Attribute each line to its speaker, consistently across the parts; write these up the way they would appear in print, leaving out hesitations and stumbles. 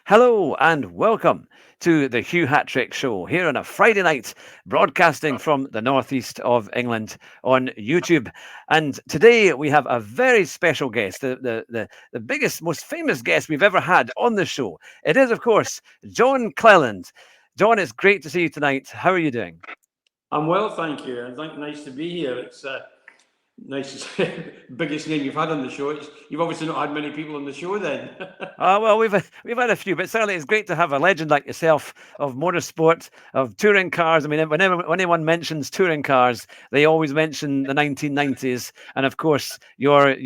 Speaker 1: Hello and welcome to the Hugh Hatrick Show here on a Friday night, broadcasting from the northeast of England on YouTube. And today we have a very special guest, the biggest, most famous guest we've ever had on the show. It is, of course, John Cleland. John, it's great to see you tonight. How are you doing?
Speaker 2: I'm well, thank you. I think nice to be here. It's nice, biggest name you've had on the show. You've obviously not had many people on the show then.
Speaker 1: Well, we've had a few, but certainly it's great to have a legend like yourself of motorsport, of touring cars. I mean, whenever anyone mentions touring cars, they always mention the 1990s, and of course your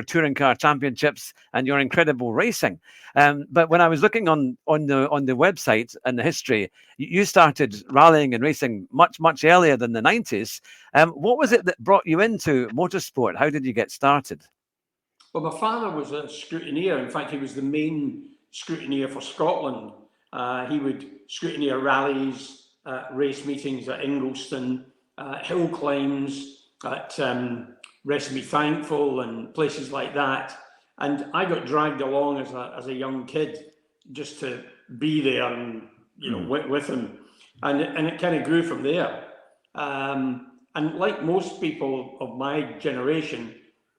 Speaker 1: touring car championships and your incredible racing. But when I was looking on the website and the history, you started rallying and racing much earlier than the 90s. What was it that brought you into motorsport? How did you get started?
Speaker 2: Well, my father was a scrutineer. In fact, he was the main scrutineer for Scotland. He would scrutineer rallies, race meetings at Ingliston, hill climbs at Rest Me Thankful and places like that. And I got dragged along as a young kid just to be there and with him, and it kind of grew from there. And like most people of my generation,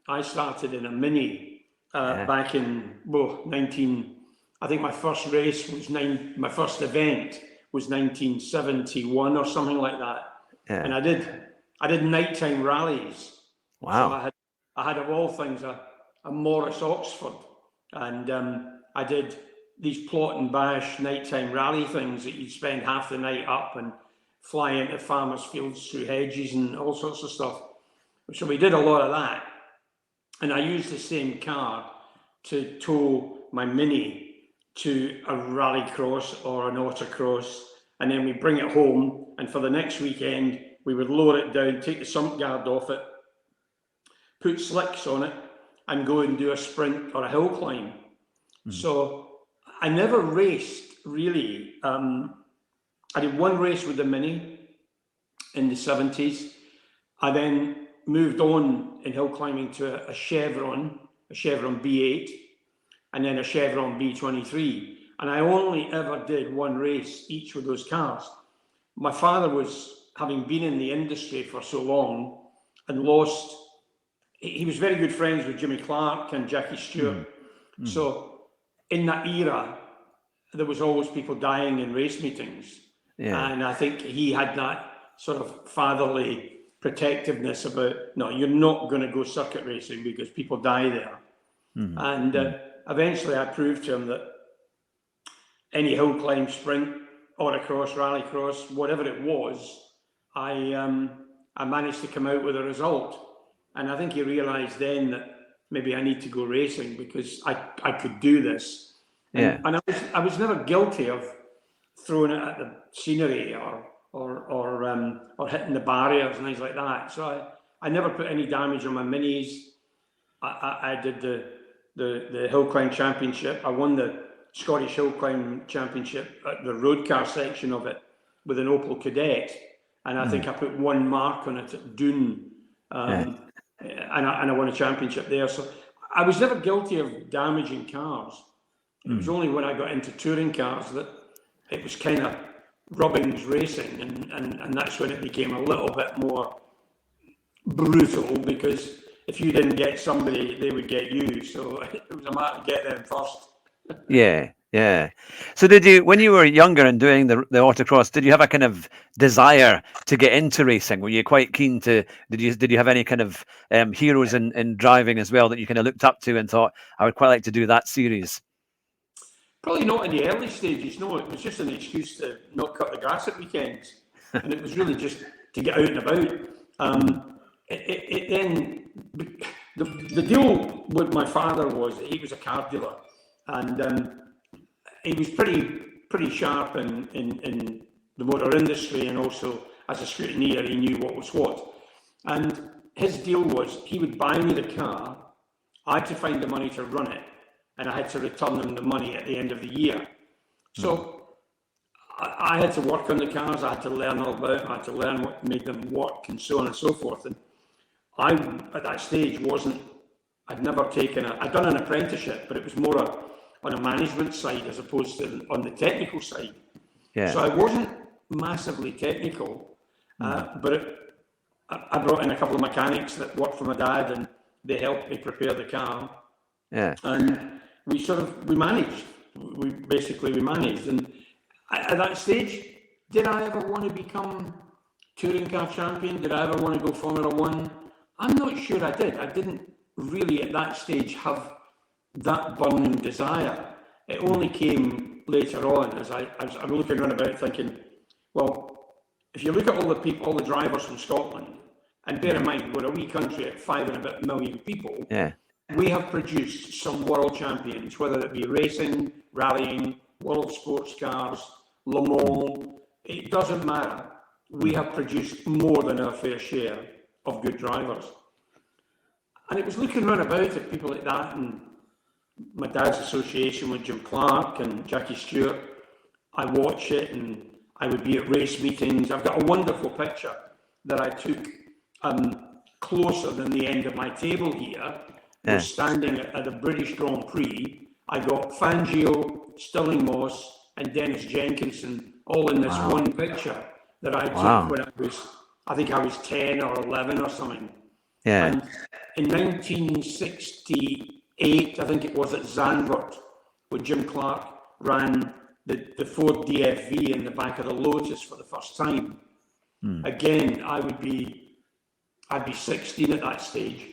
Speaker 2: I started in a Mini back in 19. I think my first race was my first event was 1971 or something like that. Yeah. And I did nighttime rallies.
Speaker 1: Wow!
Speaker 2: So I had of all things a Morris Oxford, and I did these plot and bash nighttime rally things that you'd spend half the night up and fly into farmers' fields through hedges and all sorts of stuff. So we did a lot of that. And I used the same car to tow my Mini to a rallycross or an autocross, and then we bring it home, and for the next weekend, we would lower it down, take the sump guard off it, put slicks on it, and go and do a sprint or a hill climb. Mm-hmm. So I never raced, really. I did one race with the Mini in the 70s. I then moved on in hill climbing to a Chevron B8, and then a Chevron B23. And I only ever did one race each with those cars. My father was, having been in the industry for so long, and he was very good friends with Jimmy Clark and Jackie Stewart. Mm-hmm. So in that era, there was always people dying in race meetings. Yeah. And I think he had that sort of fatherly protectiveness about, no, you're not going to go circuit racing because people die there. Mm-hmm. And eventually I proved to him that any hill climb, sprint, autocross, rallycross, whatever it was, I managed to come out with a result. And I think he realized then that maybe I need to go racing because I could do this. Yeah. And I was never guilty of throwing it at the scenery or hitting the barriers and things like that. So I never put any damage on my Minis. I did the hill climb championship. I won the Scottish Hill Climb Championship at the road car section of it with an Opel Kadett, and I think I put one mark on it at Doon, and I won a championship there. So I was never guilty of damaging cars. It was only when I got into touring cars that it was kind of Robbins racing, and that's when it became a little bit more brutal, because if you didn't get somebody, they would get you. So it was a matter of get them first.
Speaker 1: Yeah. So did you, when you were younger and doing the autocross, did you have a kind of desire to get into racing? Were you quite keen to, did you have any kind of heroes in driving as well that you kind of looked up to and thought, I would quite like to do that series?
Speaker 2: Probably not in the early stages, no. It was just an excuse to not cut the grass at weekends. And it was really just to get out and about. The deal with my father was that he was a car dealer, and he was pretty sharp in the motor industry, and also as a scrutineer he knew what was what. And his deal was he would buy me the car, I had to find the money to run it, and I had to return him the money at the end of the year. So I had to work on the cars, I had to learn all about them, I had to learn what made them work and so on and so forth. And I, at that stage, I'd never taken I'd done an apprenticeship, but it was more on a management side as opposed to on the technical side.
Speaker 1: Yeah.
Speaker 2: So I wasn't massively technical, but I brought in a couple of mechanics that worked for my dad, and they helped me prepare the car.
Speaker 1: Yeah.
Speaker 2: And we managed. We managed. And at that stage, did I ever want to become touring car champion? Did I ever want to go Formula One? I'm not sure I did. I didn't really at that stage have that burning desire. It only came later on as I'm looking around about thinking, well, if you look at all the drivers from Scotland, and bear in mind we're a wee country at 5 and a bit million people, we have produced some world champions, whether it be racing, rallying, world sports cars, Le Mans, it doesn't matter. We have produced more than our fair share of good drivers. And it was looking around about at people like that, and my dad's association with Jim Clark and Jackie Stewart. I watch it, and I would be at race meetings. I've got a wonderful picture that I took closer than the end of my table here. We're standing at a British Grand Prix. I got Fangio, Stirling Moss, and Dennis Jenkinson all in this one picture that I took when I think I was 10 or 11 or something.
Speaker 1: Yeah.
Speaker 2: And in 1968, I think it was at Zandvoort, when Jim Clark ran the Ford DFV in the back of the Lotus for the first time. Again, I'd be 16 at that stage.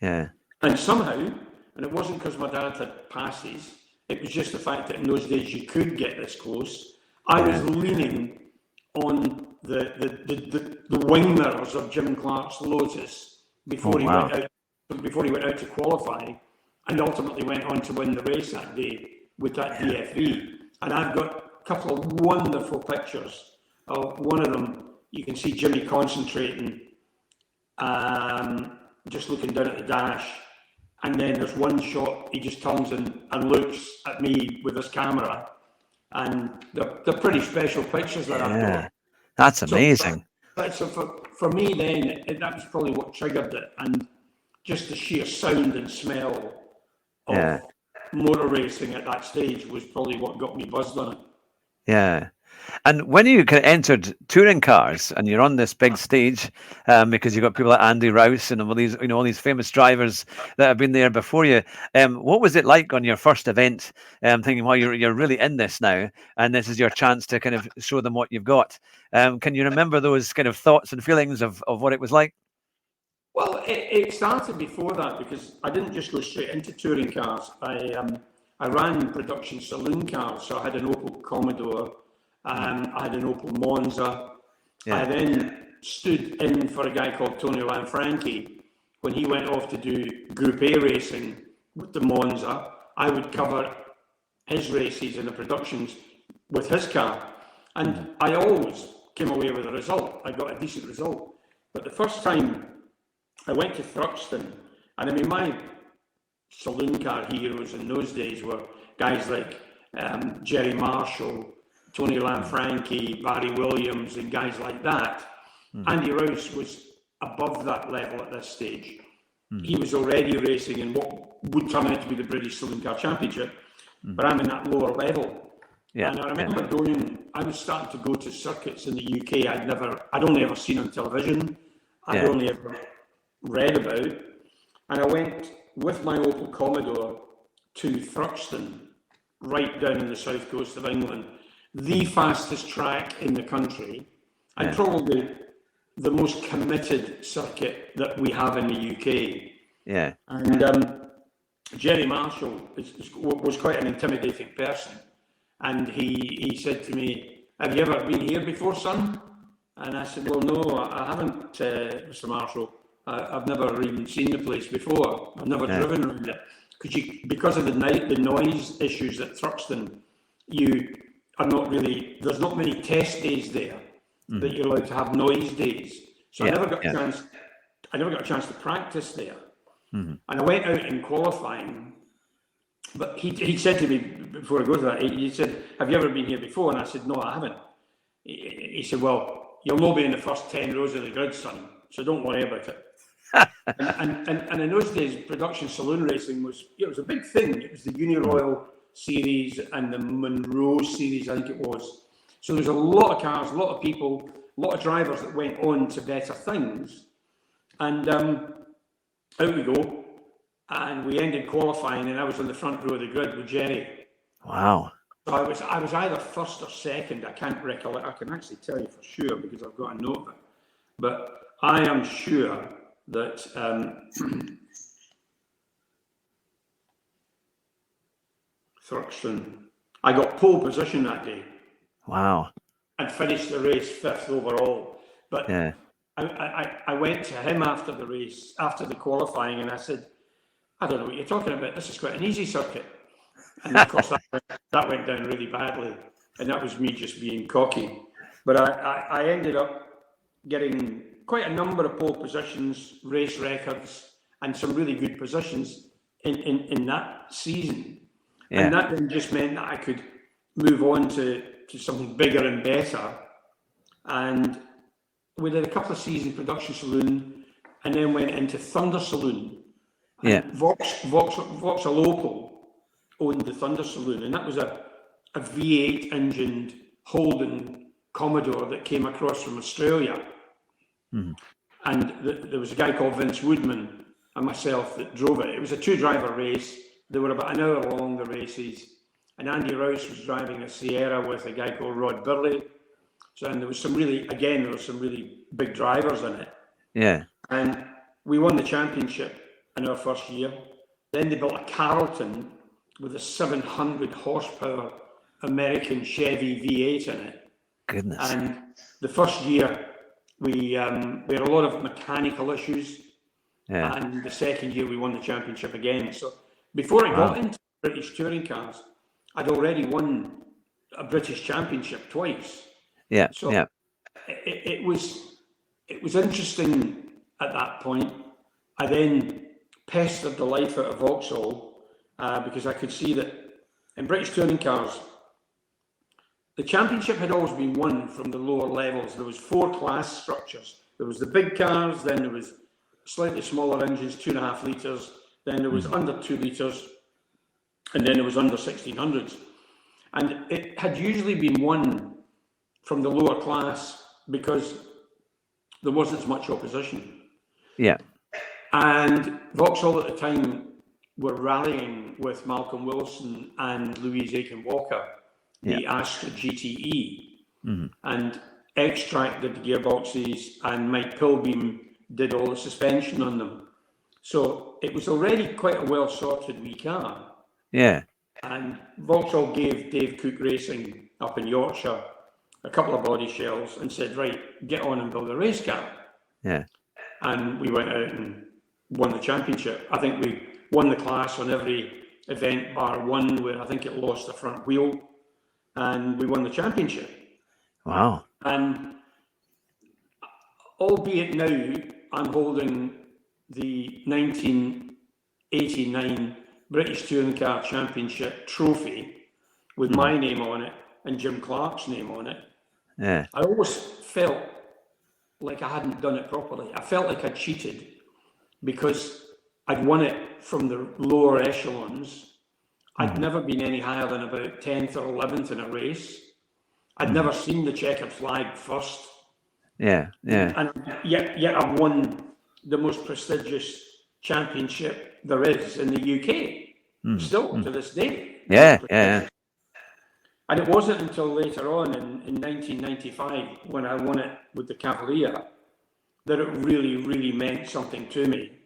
Speaker 1: Yeah.
Speaker 2: And somehow, and it wasn't because my dad had passes, it was just the fact that in those days you could get this close. I was leaning on the wing mirrors of Jim Clark's Lotus before he went out to qualify, and ultimately went on to win the race that day with that DFV. And I've got a couple of wonderful pictures. One of them, you can see Jimmy concentrating, just looking down at the dash. And then there's one shot, he just turns and looks at me with his camera. And they're pretty special pictures that I've got.
Speaker 1: That's amazing.
Speaker 2: So for me then, that was probably what triggered it. And just the sheer sound and smell of motor racing at that stage was probably what got me buzzed on it.
Speaker 1: Yeah. And when you kind of entered touring cars and you're on this big stage, because you've got people like Andy Rouse and all these, all these famous drivers that have been there before you, what was it like on your first event? Thinking, well, you're really in this now, and this is your chance to kind of show them what you've got. Can you remember those kind of thoughts and feelings of what it was like?
Speaker 2: Well, it started before that, because I didn't just go straight into touring cars. I ran production saloon cars, so I had an Opel Commodore. I had an Opel Monza. I then stood in for a guy called Tony Lanfranchi when he went off to do Group A racing with the Monza. I would cover his races and the productions with his car, and I always came away with a result. I got a decent result. But the first time I went to Thruxton, and I mean, my saloon car heroes in those days were guys like Jerry Marshall, Tony Lanfranchi, Barry Williams, and guys like that. Andy Rouse was above that level at this stage. He was already racing in what would turn out to be the British Saloon Car Championship, but I'm in that lower level. And I remember I was starting to go to circuits in the UK I'd only ever seen on television, I'd only ever read about, and I went with my Opel Commodore to Thruxton, right down in the south coast of England, the fastest track in the country, and probably the most committed circuit that we have in the UK. Yeah. And Jerry Marshall was quite an intimidating person, and he said to me, "Have you ever been here before, son?" And I said, "Well, no, I haven't, Mr. Marshall. I've never even seen the place before. I've never driven around it." Because of the noise issues at Thruxton, there's not many test days there that you're allowed to have noise days. So I never got a chance to practice there. And I went out in qualifying, but he said to me before I go to that, he said, "Have you ever been here before?" And I said, "No, I haven't." He said, "Well, you'll not be in the first 10 rows of the grid, son, so don't worry about it." and in those days, production saloon racing was a big thing. It was the Uniroyal series and the Monroe series, I think it was. So there's a lot of cars, a lot of people, a lot of drivers that went on to better things. And out we go. And we ended qualifying, and I was on the front row of the grid with Jerry.
Speaker 1: Wow.
Speaker 2: So I was either first or second. I can't recollect. I can actually tell you for sure because I've got a note of it. But I am sure that Thruxton, I got pole position that day.
Speaker 1: Wow.
Speaker 2: And finished the race 5th overall. But
Speaker 1: yeah.
Speaker 2: I went to him after the race, after the qualifying, and I said, I don't know what you're talking about. This is quite an easy circuit. And of course, that went down really badly. And that was me just being cocky. But I ended up getting quite a number of pole positions, race records, and some really good positions in that season. Yeah. And that then just meant that I could move on to something bigger and better. And we did a couple of seasons production saloon and then went into Thunder Saloon.
Speaker 1: Yeah.
Speaker 2: Vauxhall Opel owned the Thunder Saloon, and that was a V8 engined Holden Commodore that came across from Australia. Mm-hmm. And there was a guy called Vince Woodman and myself that drove it. It was a 2-driver race. They were about an hour long, the races. And Andy Rouse was driving a Sierra with a guy called Rod Burley. So, and there was some really big drivers in it.
Speaker 1: Yeah.
Speaker 2: And we won the championship in our first year. Then they built a Carlton with a 700 horsepower American Chevy V8 in it.
Speaker 1: Goodness.
Speaker 2: And the first year we had a lot of mechanical issues. Yeah. And the second year we won the championship again. So before I got into British touring cars, I'd already won a British championship twice.
Speaker 1: Yeah.
Speaker 2: So
Speaker 1: yeah.
Speaker 2: It was interesting at that point. I then pestered the life out of Vauxhall because I could see that in British touring cars, the championship had always been won from the lower levels. There was 4 class structures. There was the big cars, then there was slightly smaller engines, 2.5 litres, then there was under 2 litres, and then there was under 1600s. And it had usually been won from the lower class because there wasn't as much opposition.
Speaker 1: Yeah.
Speaker 2: And Vauxhall at the time were rallying with Malcolm Wilson and Louise Aiken-Walker, the Astra GTE. Mm-hmm. And X-Track did the gearboxes and Mike Pilbeam did all the suspension on them. So it was already quite a well-sorted wee car.
Speaker 1: Yeah.
Speaker 2: And Vauxhall gave Dave Cook Racing up in Yorkshire a couple of body shells and said, right, get on and build a race car.
Speaker 1: Yeah.
Speaker 2: And we went out and won the championship. I think we won the class on every event bar one where I think it lost the front wheel, and we won the championship.
Speaker 1: Wow.
Speaker 2: And albeit now I'm holding the 1989 British Touring Car Championship trophy with my name on it and Jim Clark's name on it.
Speaker 1: Yeah.
Speaker 2: I always felt like I hadn't done it properly. I felt like I'd cheated because I'd won it from the lower echelons. I'd never been any higher than about 10th or 11th in a race. I'd never seen the checkered flag first.
Speaker 1: Yeah, yeah.
Speaker 2: And yet I've won the most prestigious championship there is in the UK, still to this day.
Speaker 1: Yeah, yeah.
Speaker 2: And it wasn't until later on in 1995 when I won it with the Cavalier that it really, really meant something to me,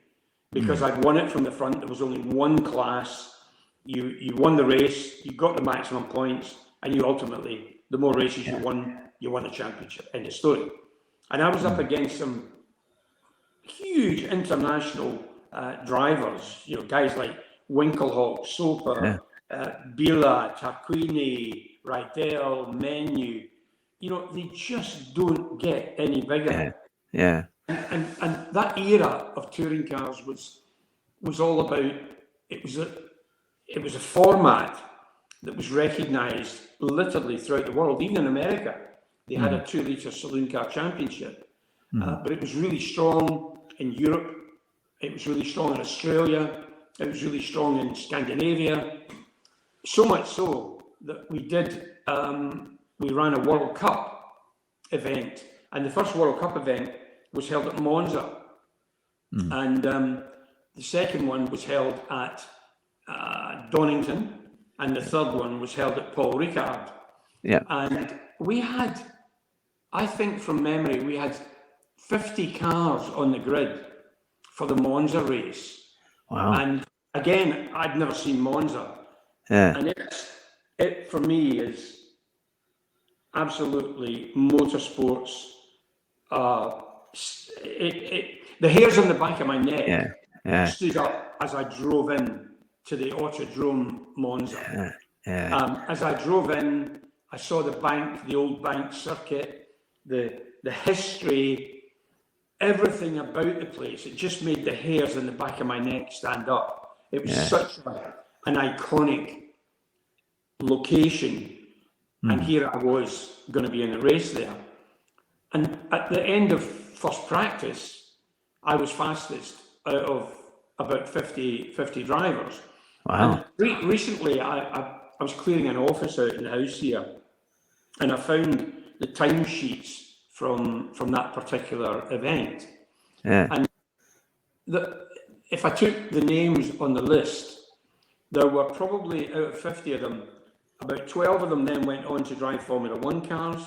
Speaker 2: because I'd won it from the front. There was only one class. You won the race, you got the maximum points, and you ultimately, the more races you won the championship. End of story. And I was up against some huge international drivers, you know, guys like Winkelhock, Soper, Bila, Tarquini, Rydell, Menu. You know, they just don't get any bigger.
Speaker 1: Yeah.
Speaker 2: And that era of touring cars was all about, it was a format that was recognised literally throughout the world. Even in America, they had a 2-litre saloon car championship, but it was really strong in Europe. It was really strong in Australia. It was really strong in Scandinavia. So much so that we ran a World Cup event, and the first World Cup event was held at Monza, and the second one was held at Donington, and the third one was held at Paul Ricard.
Speaker 1: Yeah.
Speaker 2: And we had, I think from memory, we had 50 cars on the grid for the Monza race.
Speaker 1: Wow.
Speaker 2: And again, I'd never seen Monza.
Speaker 1: Yeah.
Speaker 2: And it for me is absolutely motorsports. The hairs on the back of my neck stood up as I drove in to the Autodrome Monza. As I drove in, I saw the old bank circuit, the history, everything about the place. It just made the hairs on the back of my neck stand up. It was such an iconic location. And here I was going to be in a race there. And at the end of first practice, I was fastest out of about 50 drivers.
Speaker 1: Wow.
Speaker 2: And recently, I was clearing an office out in the house here, and I found the timesheets from that particular event.
Speaker 1: Yeah.
Speaker 2: And if I took the names on the list, there were probably, out of 50 of them, about 12 of them then went on to drive Formula One cars.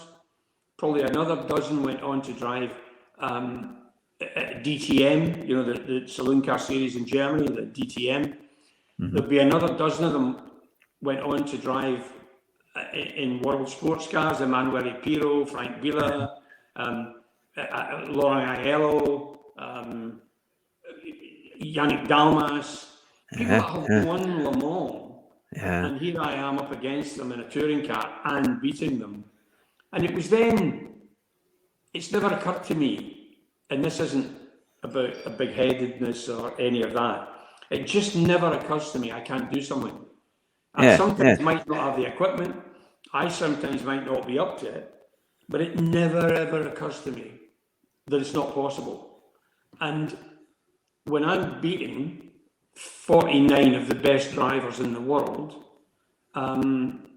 Speaker 2: Probably another dozen went on to drive DTM, the saloon car series in Germany, the DTM. There'll be another dozen of them went on to drive in world sports cars, Emanuele Pirro, Frank Biela, Laurent Aiello, Yannick Dalmas, people that have won Le Mans. And here I am up against them in a touring car and beating them. And it was then, it's never occurred to me, and this isn't about a big-headedness or any of that, it just never occurs to me I can't do something. I sometimes might not have the equipment, I sometimes might not be up to it, but it never ever occurs to me that it's not possible. And when I'm beating 49 of the best drivers in the world, I'm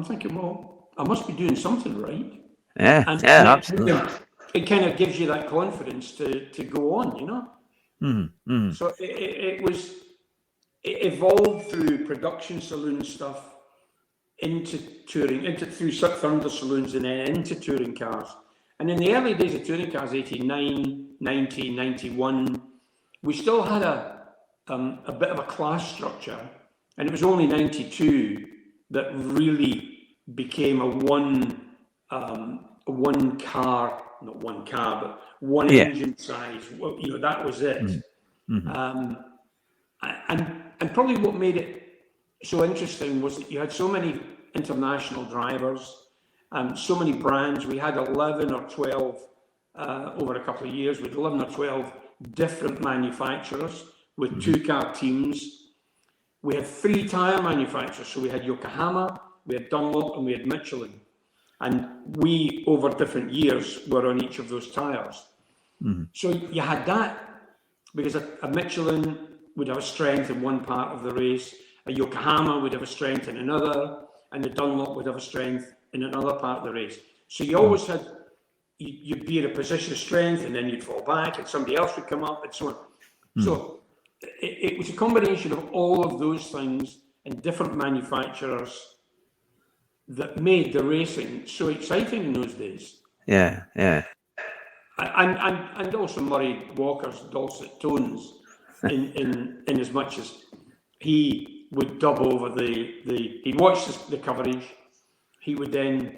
Speaker 2: thinking, well, I must be doing something right.
Speaker 1: Absolutely.
Speaker 2: It kind of gives you that confidence to go on, So it evolved through production saloon stuff into touring, through Thunder saloons and then into touring cars. And in the early days of touring cars, 89, 90, 91, we still had a bit of a class structure, and it was only 92 that really became a one car, not one car, but one engine size. Well, that was it. And probably what made it so interesting was that you had so many international drivers, so many brands. We had 11 or 12 over a couple of years. We had 11 or 12 different manufacturers with 2-car teams. We had 3 tyre manufacturers. So we had Yokohama, we had Dunlop, and we had Michelin. And we, over different years, were on each of those tyres. So you had that, because a Michelin would have a strength in one part of the race, a Yokohama would have a strength in another, and the Dunlop would have a strength in another part of the race. So you always had, you'd be in a position of strength, and then you'd fall back, and somebody else would come up, and so on. So it was a combination of all of those things and different manufacturers that made the racing so exciting in those days. And also Murray Walker's dulcet tones, in as much as he would dub over he'd watch the coverage, he would then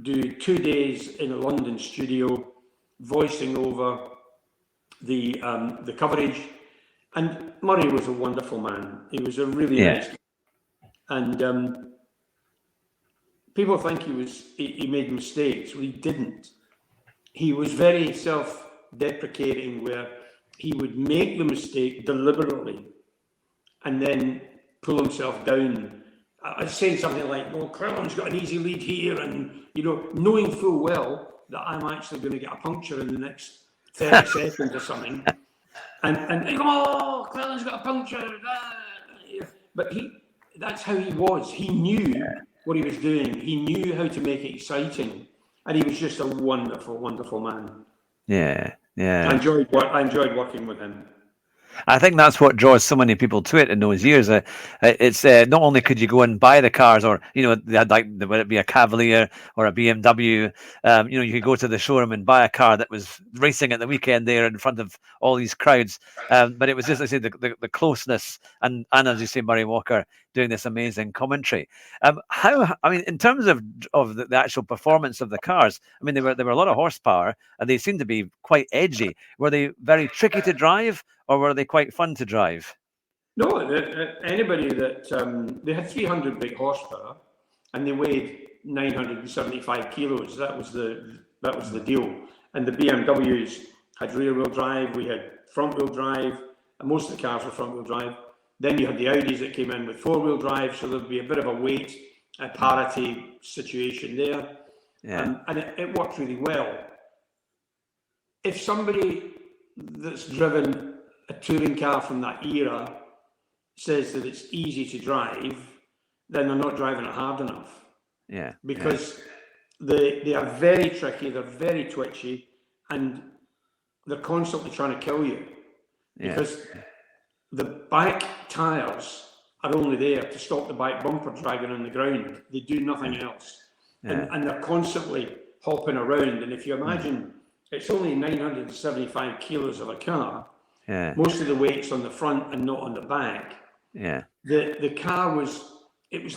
Speaker 2: do 2 days in a London studio voicing over the coverage. And Murray was a wonderful man. He was a really nice guy. And people think he made mistakes. Well, he didn't. He was very self-deprecating, where he would make the mistake deliberately and then pull himself down. I'd say something like, well, Cleland's got an easy lead here, and, knowing full well that I'm actually going to get a puncture in the next 30 seconds or something. And they go, oh, Cleland's got a puncture. But that's how he was. He knew what he was doing. He knew how to make it exciting, and he was just a wonderful, wonderful man.
Speaker 1: Yeah, yeah.
Speaker 2: I enjoyed working with him.
Speaker 1: I think that's what draws so many people to it in those years. It's not only could you go and buy the cars, or they had whether it be a Cavalier or a BMW, you could go to the showroom and buy a car that was racing at the weekend there in front of all these crowds. But it was just, I say, the closeness, and as you say, Murray Walker doing this amazing commentary. In terms of the actual performance of the cars, I mean, they were a lot of horsepower, and they seemed to be quite edgy. Were they very tricky to drive, or were they quite fun to drive?
Speaker 2: No, anybody that they had 300 brake horsepower, and they weighed 975 kilos. That was the deal. And the BMWs had rear wheel drive. We had front wheel drive, and most of the cars were front wheel drive. Then you had the Audis that came in with four wheel drive, so there'd be a bit of a weight parity situation there.
Speaker 1: Yeah.
Speaker 2: And it worked really well. If somebody that's driven a touring car from that era says that it's easy to drive, then they're not driving it hard enough.
Speaker 1: Yeah.
Speaker 2: Because they are very tricky, they're very twitchy, and they're constantly trying to kill you. Because the back tyres are only there to stop the back bumper dragging on the ground. They do nothing else. And they're constantly hopping around. And if you imagine, it's only 975 kilos of a car. Most of the weight's on the front and not on the back. The car was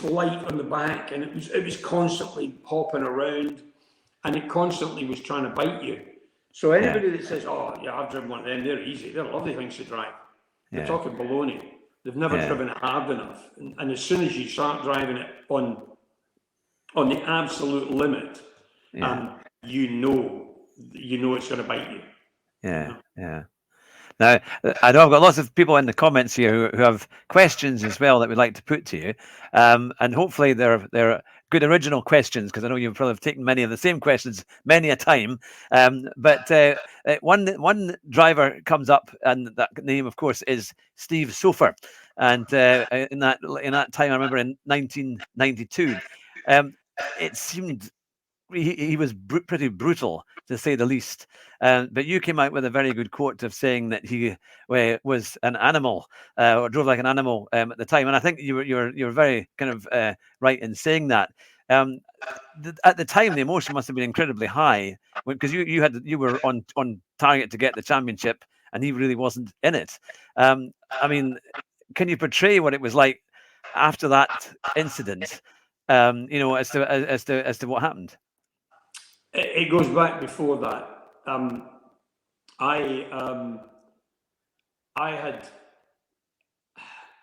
Speaker 2: light on the back, and it was constantly hopping around, and it constantly was trying to bite you. So anybody that says, "Oh, yeah, I've driven one of them, they're easy, they're lovely things to drive," they're talking baloney. They've never driven it hard enough. And as soon as you start driving it on the absolute limit, you know it's going to bite you.
Speaker 1: Yeah. Now, I know I've got lots of people in the comments here who have questions as well that we'd like to put to you. And hopefully they're good original questions, because I know you've probably taken many of the same questions many a time. But one driver comes up, and that name, of course, is Steve Sofer. And in that time, I remember in 1992, it seemed he was pretty brutal, to say the least. But you came out with a very good quote of saying that he was an animal, or drove like an animal at the time. And I think you were very kind of right in saying that. At the time, the emotion must have been incredibly high, because you were on target to get the championship, and he really wasn't in it. I mean, can you portray what it was like after that incident? As to what happened.
Speaker 2: It goes back before that. I'd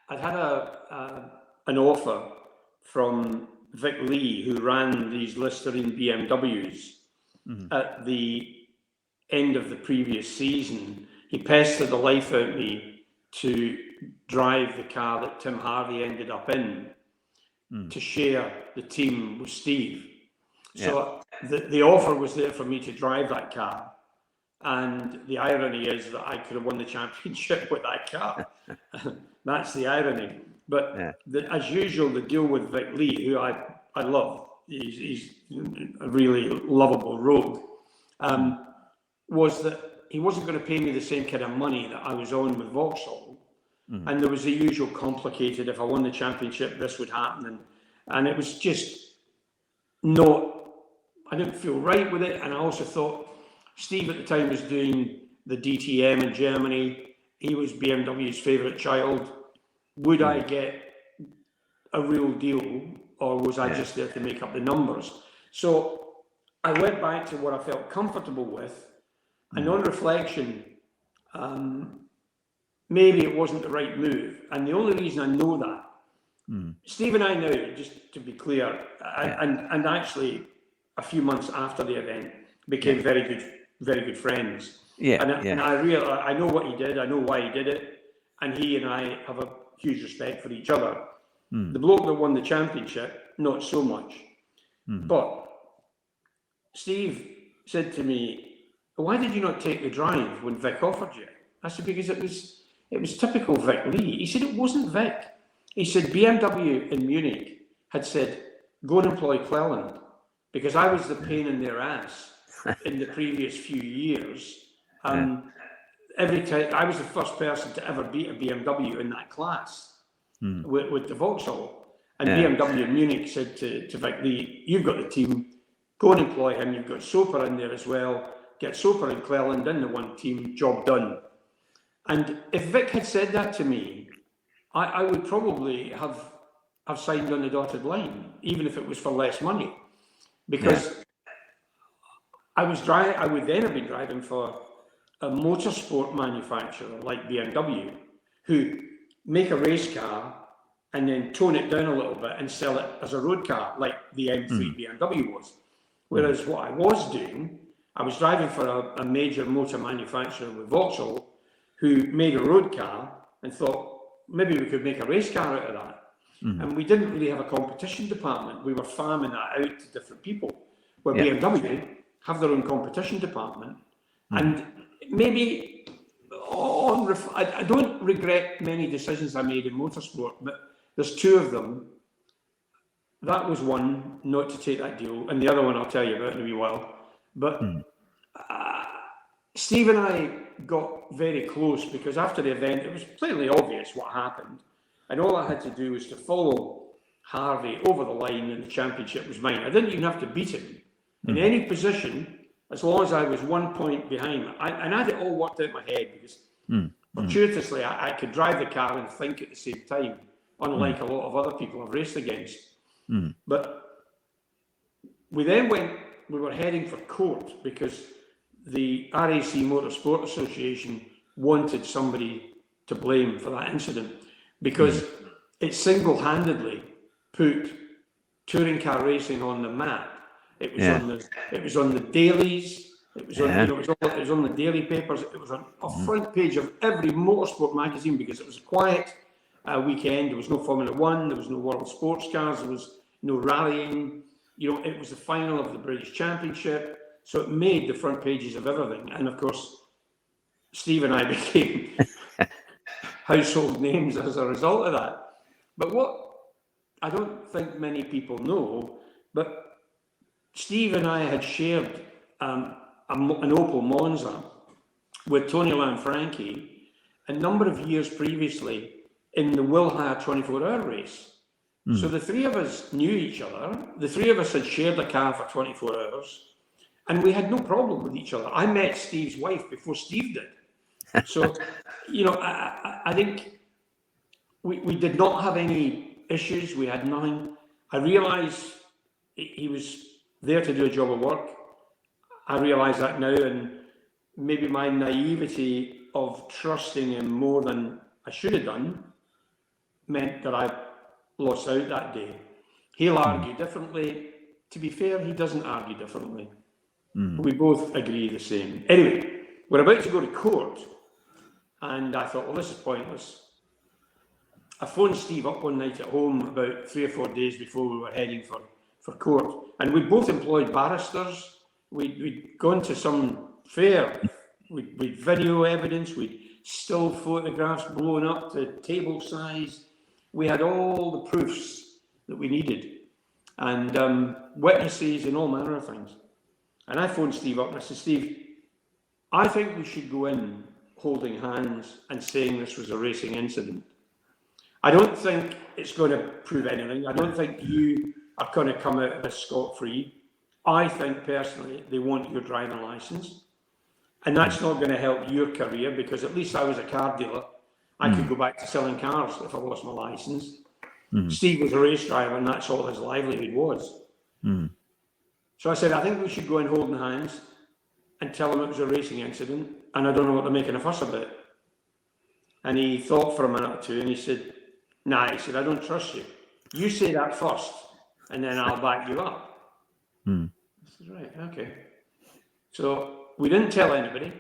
Speaker 2: had an offer from Vic Lee, who ran these Listerine BMWs at the end of the previous season. He pestered the life out of me to drive the car that Tim Harvey ended up in, to share the team with Steve. So the offer was there for me to drive that car. And the irony is that I could have won the championship with that car. That's the irony. But as usual, the deal with Vic Lee, who I love, he's a really lovable rogue, was that he wasn't going to pay me the same kind of money that I was on with Vauxhall. And there was the usual complicated, if I won the championship, this would happen. And it was just I didn't feel right with it. And I also thought, Steve at the time was doing the DTM in Germany. He was BMW's favourite child. Would I get a real deal, or was I just there to make up the numbers? So I went back to what I felt comfortable with. And on reflection, maybe it wasn't the right move. And the only reason I know that, Steve and I now, just to be clear, and actually a few months after the event, became very good friends. And I know what he did, I know why he did it, and he and I have a huge respect for each other. The bloke that won the championship, not so much. But Steve said to me, "Why did you not take the drive when Vic offered you?" I said, "Because it was typical Vic Lee." He said, "It wasn't Vic. He said BMW in Munich had said, go and employ Cleland, because I was the pain in their ass in the previous few years. Every time I was the first person to ever beat a BMW in that class with the Vauxhall. And BMW in Munich said to Vic Lee, you've got the team, go and employ him. You've got Soper in there as well. Get Soper and Cleland in the one team, job done. And if Vic had said that to me, I would probably have signed on the dotted line, even if it was for less money. Because I would then have been driving for a motorsport manufacturer like BMW, who make a race car and then tone it down a little bit and sell it as a road car, like the M3 BMW was. Whereas what I was doing, I was driving for a major motor manufacturer with Vauxhall, who made a road car and thought, maybe we could make a race car out of that. And we didn't really have a competition department. We were farming that out to different people, where BMW have their own competition department. And maybe I don't regret many decisions I made in motorsport, but there's two of them. That was one, not to take that deal, and the other one I'll tell you about in a wee while. But Steve and I got very close, because after the event, it was plainly obvious what happened. And all I had to do was to follow Harvey over the line, and the championship was mine. I didn't even have to beat him in any position, as long as I was 1 point behind. And I had it all worked out in my head, because fortuitously I could drive the car and think at the same time, unlike a lot of other people I've raced against. But we were heading for court, because the RAC Motorsport Association wanted somebody to blame for that incident, because it single-handedly put touring car racing on the map. It was on the dailies. It was on it was on the daily papers. It was on a front page of every motorsport magazine, because it was a quiet weekend. There was no Formula One. There was no World Sports Cars. There was no rallying. It was the final of the British Championship. So it made the front pages of everything. And of course, Steve and I became household names as a result of that. But what I don't think many people know, but Steve and I had shared an Opel Monza with Tony Lanfranchi a number of years previously in the Wilhire 24-hour race. So the three of us knew each other. The three of us had shared a car for 24 hours, and we had no problem with each other. I met Steve's wife before Steve did. So, I think we did not have any issues. We had nothing. I realised he was there to do a job of work. I realise that now, and maybe my naivety of trusting him more than I should have done meant that I lost out that day. He'll argue differently. To be fair, he doesn't argue differently. We both agree the same. Anyway, we're about to go to court, and I thought, well, this is pointless. I phoned Steve up one night at home about 3 or 4 days before we were heading for court, and we'd both employed barristers. We'd gone to some fair. We'd video evidence. We'd still photographs blown up to table size. We had all the proofs that we needed, and witnesses and all manner of things. And I phoned Steve up and I said, Steve, I think we should go in holding hands and saying this was a racing incident. I don't think it's going to prove anything. I don't think you are going to come out of this scot-free. I think personally they want your driving licence, and that's not going to help your career, because at least I was a car dealer. I could go back to selling cars if I lost my licence. Steve was a race driver, and that's all his livelihood was. So I said, I think we should go in holding hands and tell him it was a racing incident, and I don't know what they're making a fuss about. And he thought for a minute or two, and he said, nah, he said, I don't trust you. You say that first, and then I'll back you up. I said, right, okay. So we didn't tell anybody.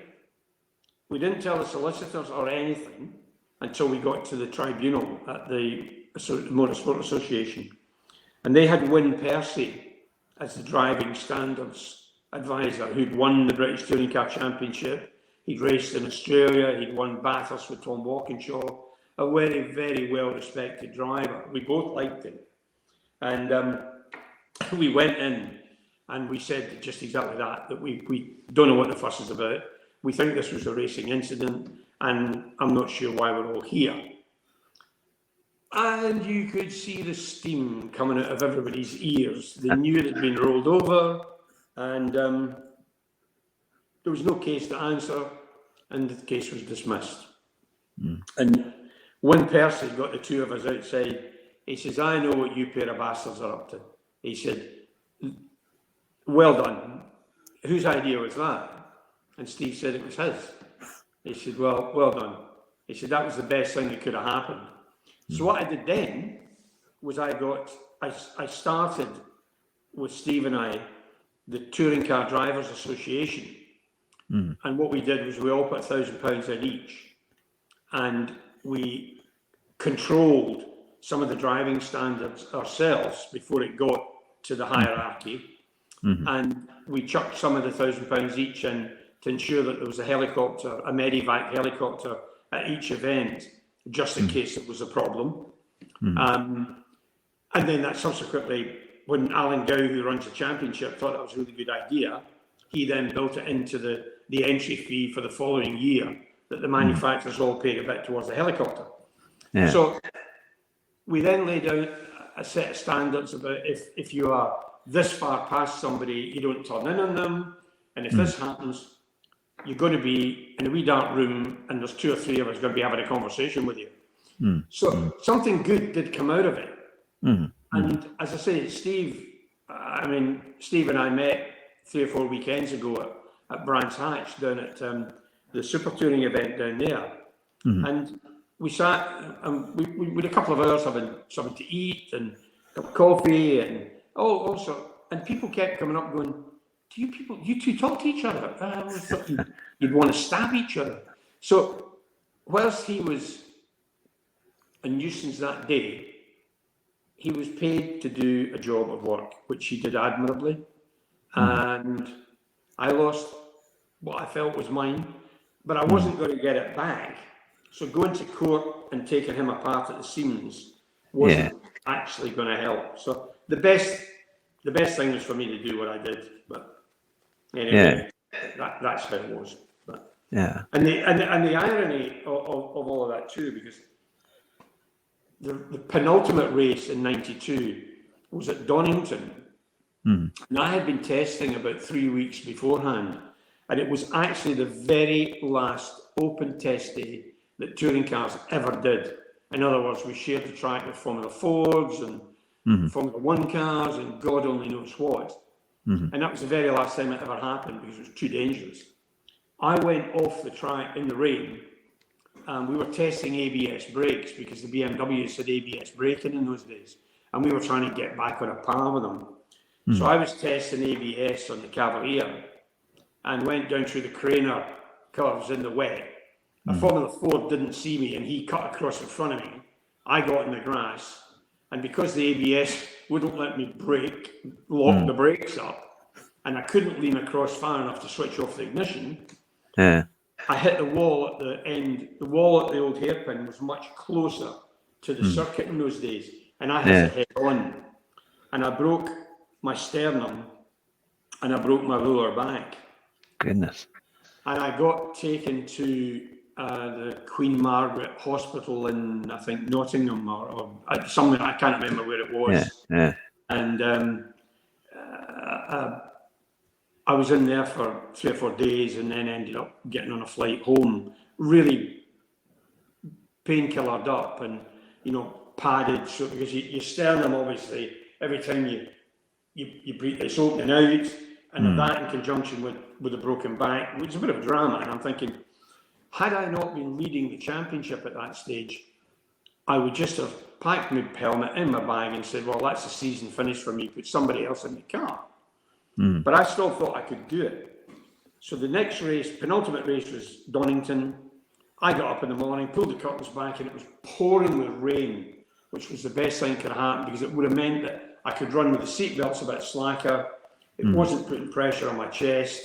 Speaker 2: We didn't tell the solicitors or anything until we got to the tribunal at the Motorsport Association. And they had Wyn Percy as the driving standards advisor, who'd won the British Touring Car Championship. He'd raced in Australia. He'd won Bathurst with Tom Walkinshaw. a very, very well-respected driver. We both liked him. And we went in and we said just exactly that we don't know what the fuss is about. We think this was a racing incident, and I'm not sure why we're all here. And you could see the steam coming out of everybody's ears. They knew it had been rolled over, and there was no case to answer, and the case was dismissed. And when Percy got the two of us outside, he says, I know what you pair of bastards are up to. He said, well done. Whose idea was that? And Steve said it was his. He said, well done. He said, that was the best thing that could have happened. So what I did then was I started with Steve and I, the Touring Car Drivers Association. And what we did was we all put £1,000 in each, and we controlled some of the driving standards ourselves before it got to the hierarchy. And we chucked some of the £1,000 each in to ensure that there was a helicopter, a Medivac helicopter at each event, just in case it was a problem. And then that subsequently, when Alan Gow, who runs the championship, thought that was a really good idea, he then built it into the entry fee for the following year, that the manufacturers all paid a bit towards the helicopter. Yeah. So we then laid out a set of standards about if you are this far past somebody, you don't turn in on them. And if this happens, you're going to be in a wee dark room and there's 2 or 3 of us going to be having a conversation with you. So something good did come out of it. And as I say, Steve and I met 3 or 4 weekends ago at Brands Hatch down at the Super Touring event down there. And we sat and we had a couple of hours having something to eat and a cup of coffee and and people kept coming up going, you two talk to each other? I thought you'd want to stab each other. So whilst he was a nuisance that day, he was paid to do a job of work, which he did admirably. And I lost what I felt was mine, but I wasn't going to get it back. So going to court and taking him apart at the seams wasn't actually going to help. So the best thing was for me to do what I did. But anyway, that's how it was. But, and the irony of all of that too, because the penultimate race in '92 was at Donington. And I had been testing about 3 weeks beforehand, and it was actually the very last open test day that touring cars ever did. In other words, we shared the track with Formula Fords and Formula One cars and God only knows what. And that was the very last time it ever happened because it was too dangerous. I went off the track in the rain, and we were testing ABS brakes because the BMWs had ABS braking in those days, and we were trying to get back on a par with them. So I was testing ABS on the Cavalier and went down through the Craner curves in the wet. A Formula Ford didn't see me and he cut across in front of me. I got in the grass, and because the ABS wouldn't let me lock the brakes up, and I couldn't lean across far enough to switch off the ignition, I hit the wall at the end. The wall at the old hairpin was much closer to the circuit in those days, and I hit it head on, and I broke my sternum and I broke my lower back.
Speaker 1: Goodness.
Speaker 2: And I got taken to the Queen Margaret Hospital in, I think, Nottingham or somewhere, I can't remember where it was. And I was in there for 3 or 4 days and then ended up getting on a flight home, really painkillered up and, padded. So because your sternum, obviously, every time you breathe, it's opening out, and that in conjunction with a broken back, which is a bit of drama. And I'm thinking, had I not been leading the championship at that stage, I would just have packed my helmet in my bag and said, well, that's the season finished for me, put somebody else in the car. But I still thought I could do it. So the next race, penultimate race, was Donington. I got up in the morning, pulled the curtains back, and it was pouring with rain, which was the best thing that could have happened because it would have meant that I could run with the seatbelts a bit slacker. It wasn't putting pressure on my chest.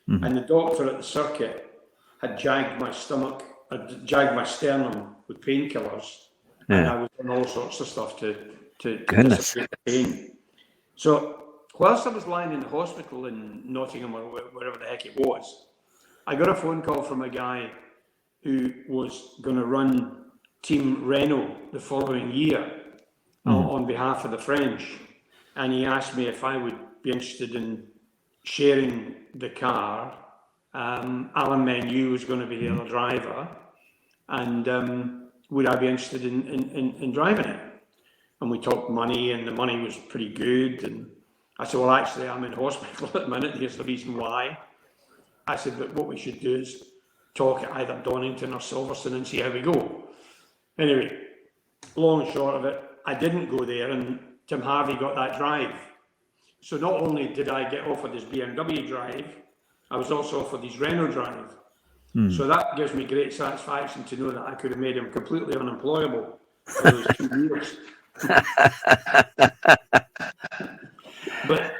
Speaker 2: And the doctor at the circuit had jagged my stomach jagged my sternum with painkillers, and I was on all sorts of stuff to dissipate the pain. So whilst I was lying in the hospital in Nottingham or wherever the heck it was, I got a phone call from a guy who was going to run Team Renault the following year on behalf of the French, and he asked me if I would be interested in sharing the car. Alan Menu was going to be the other driver, and would I be interested in driving it? And we talked money, and the money was pretty good. And I said, well, actually, I'm in hospital at the minute. Here's the reason why. I said, but what we should do is talk at either Donington or Silverstone and see how we go. Anyway, long and short of it, I didn't go there, and Tim Harvey got that drive. So not only did I get offered this BMW drive, I was also offered his Renault drive. So that gives me great satisfaction to know that I could have made him completely unemployable for those 2 years. But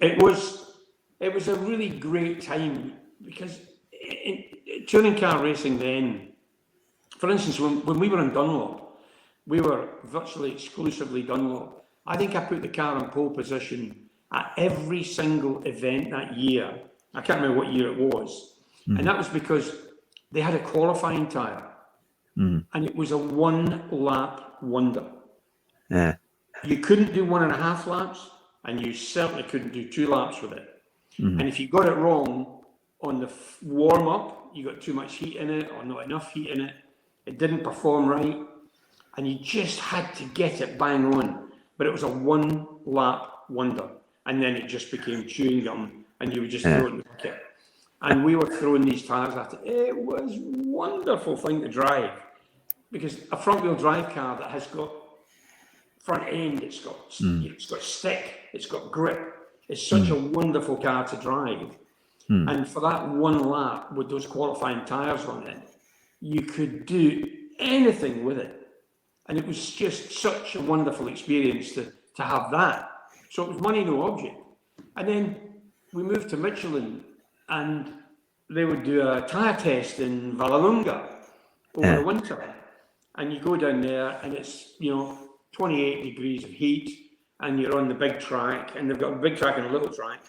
Speaker 2: it was a really great time, because in touring car racing then, for instance, when we were in Dunlop, we were virtually exclusively Dunlop. I think I put the car in pole position at every single event that year. I can't remember what year it was. And that was because they had a qualifying tyre. And it was a 1 lap wonder. You couldn't do 1.5 laps, and you certainly couldn't do 2 laps with it. And if you got it wrong on the warm-up, you got too much heat in it or not enough heat in it, it didn't perform right, and you just had to get it bang on. But it was a 1 lap wonder, and then it just became chewing gum, and you would just throw it in the bucket. And we were throwing these tyres at it. It was a wonderful thing to drive, because a front-wheel drive car that has got front end, it's got stick, it's got grip. It's such a wonderful car to drive. And for that 1 lap with those qualifying tyres on it, you could do anything with it. And it was just such a wonderful experience to have that. So it was money, no object. And then we moved to Michelin, and they would do a tyre test in Vallelunga over the winter. And you go down there, and it's, 28 degrees of heat, and you're on the big track, and they've got a big track and a little track,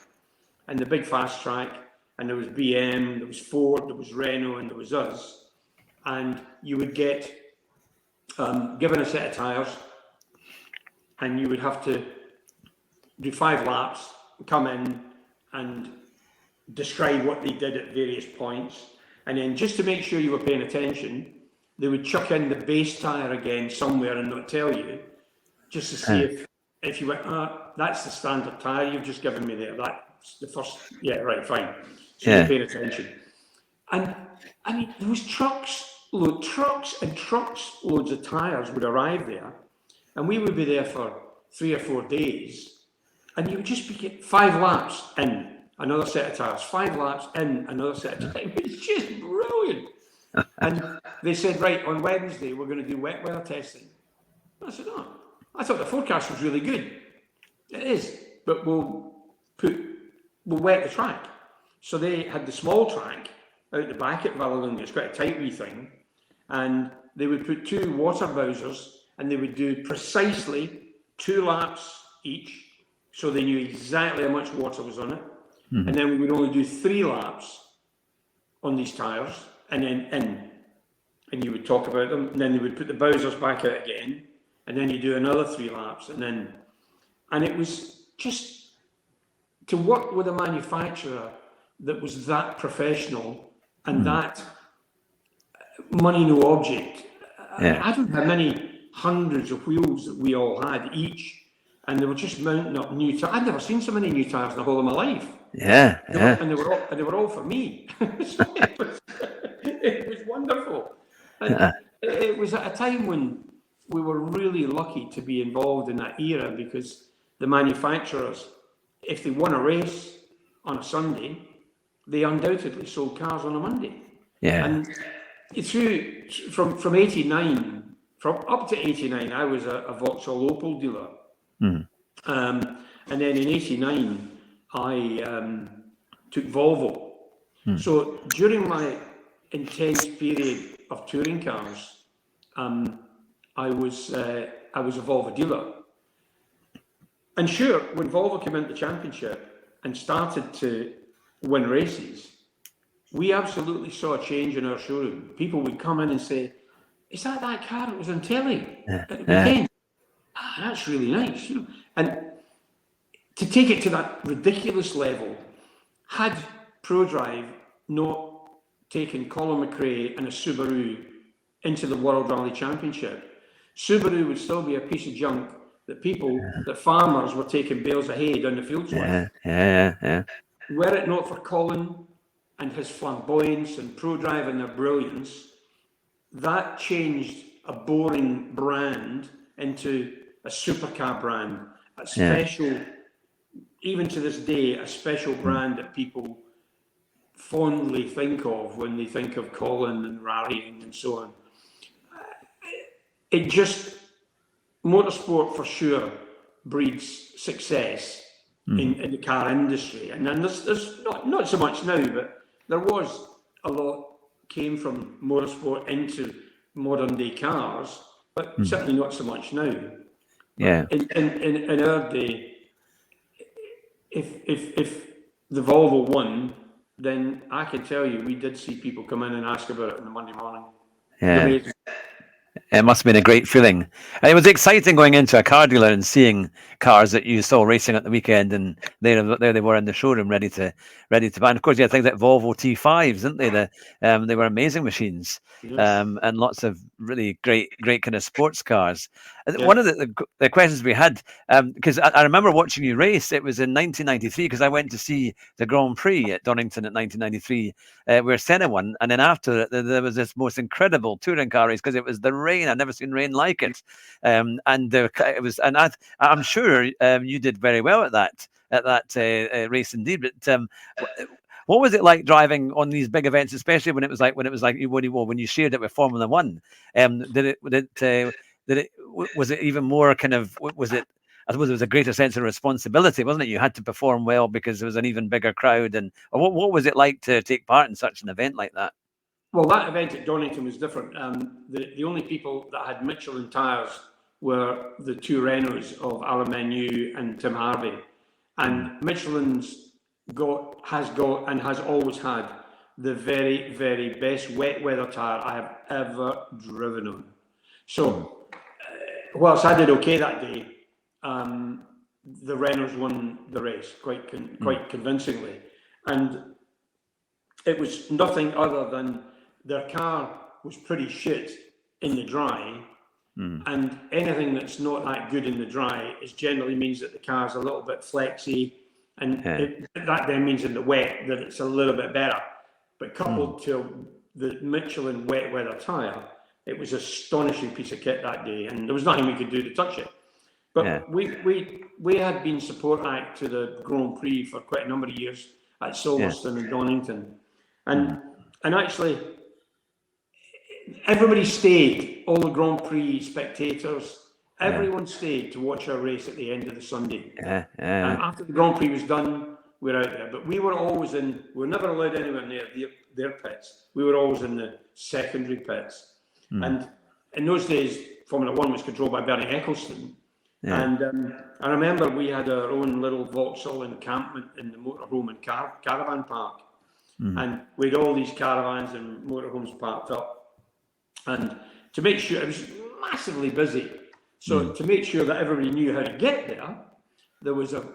Speaker 2: and the big fast track, and there was BM, there was Ford, there was Renault, and there was us. And you would get given a set of tyres, and you would have to do 5 laps, come in and describe what they did at various points. And then just to make sure you were paying attention, they would chuck in the base tyre again somewhere and not tell you, just to see if you went, that's the standard tyre you've just given me there. That's the first, yeah, right, fine. So you're paying attention. And I mean, there was trucks loads of tyres would arrive there, and we would be there for 3 or 4 days, and you would just be getting 5 laps in, another set of tyres, 5 laps in, another set of tyres. It's just brilliant. And they said, right, on Wednesday, we're going to do wet weather testing. I said, I thought the forecast was really good. It is, but we'll wet the track. So they had the small track out the back at Vallelunga. It's quite a tight wee thing. And they would put 2 water bowsers, and they would do precisely 2 laps each. So they knew exactly how much water was on it. And then we would only do 3 laps on these tyres, and then in. And you would talk about them, and then they would put the bowsers back out again, and then you do another 3 laps, and then. And it was just to work with a manufacturer that was that professional and that money no object. I don't know how many hundreds of wheels that we all had each, and they were just mounting up new tyres. I'd never seen so many new tyres in the whole of my life. And they were all for me. So it was wonderful. And it was at a time when we were really lucky to be involved in that era, because the manufacturers, if they won a race on a Sunday, they undoubtedly sold cars on a Monday. And from 89, from up to 89, I was a Vauxhall Opel dealer. And then in 89, I took Volvo. So during my intense period of touring cars, I was a Volvo dealer. And sure, when Volvo came into the championship and started to win races, we absolutely saw a change in our showroom. People would come in and say, "Is that car that was on telly at the weekend? That's really nice." And to take it to that ridiculous level, had ProDrive not taken Colin McRae and a Subaru into the World Rally Championship, Subaru would still be a piece of junk that farmers were taking bales of hay down the fields with. Were it not for Colin and his flamboyance and ProDrive and their brilliance, that changed a boring brand into a supercar brand, a special, even to this day, a special brand that people fondly think of when they think of Colin and rallying and so on. It just, motorsport for sure breeds success in the car industry. And then there's not so much now, but there was a lot came from motorsport into modern day cars, but certainly not so much now.
Speaker 1: Yeah.
Speaker 2: In our day, if the Volvo won, then I can tell you we did see people come in and ask about it on the Monday morning.
Speaker 1: Yeah. It must have been a great feeling. And it was exciting going into a car dealer and seeing cars that you saw racing at the weekend, and there they were in the showroom ready to buy. And of course, you had things like Volvo T5s, didn't they? They were amazing machines, and lots of really great kind of sports cars. One of the questions we had, because I remember watching you race, it was in 1993, because I went to see the Grand Prix at Donington in 1993, where Senna won, and then after it, there was this most incredible touring car race, because it was the rain. I'd never seen rain like it, and it was, and I'm sure you did very well at that race indeed. But what was it like driving on these big events, especially when it was like when you shared it with Formula One? Was it even more kind of, was it? I suppose there was a greater sense of responsibility, wasn't it? You had to perform well because there was an even bigger crowd. And what was it like to take part in such an event like that?
Speaker 2: Well, that event at Donington was different. The only people that had Michelin tyres were the two Renaults of Alan Menu and Tim Harvey. And Michelin's has got and has always had the very, very best wet weather tyre I have ever driven on. So, whilst I did okay that day, the Renaults won the race quite convincingly. And it was nothing other than their car was pretty shit in the dry, and anything that's not that good in the dry generally means that the car's a little bit flexy, and that then means in the wet that it's a little bit better. But coupled to the Michelin wet weather tyre, it was an astonishing piece of kit that day, and there was nothing we could do to touch it. But we had been support act to the Grand Prix for quite a number of years at Silverstone and Donington, and actually everybody stayed, all the Grand Prix spectators, everyone stayed to watch our race at the end of the Sunday. And after the Grand Prix was done, we were out there. But we were always we were never allowed anywhere near their pits. We were always in the secondary pits. And in those days, Formula One was controlled by Bernie Ecclestone. And I remember we had our own little Vauxhall encampment in the motorhome and caravan park. And we had all these caravans and motorhomes parked up. And to make sure, it was massively busy. So to make sure that everybody knew how to get there,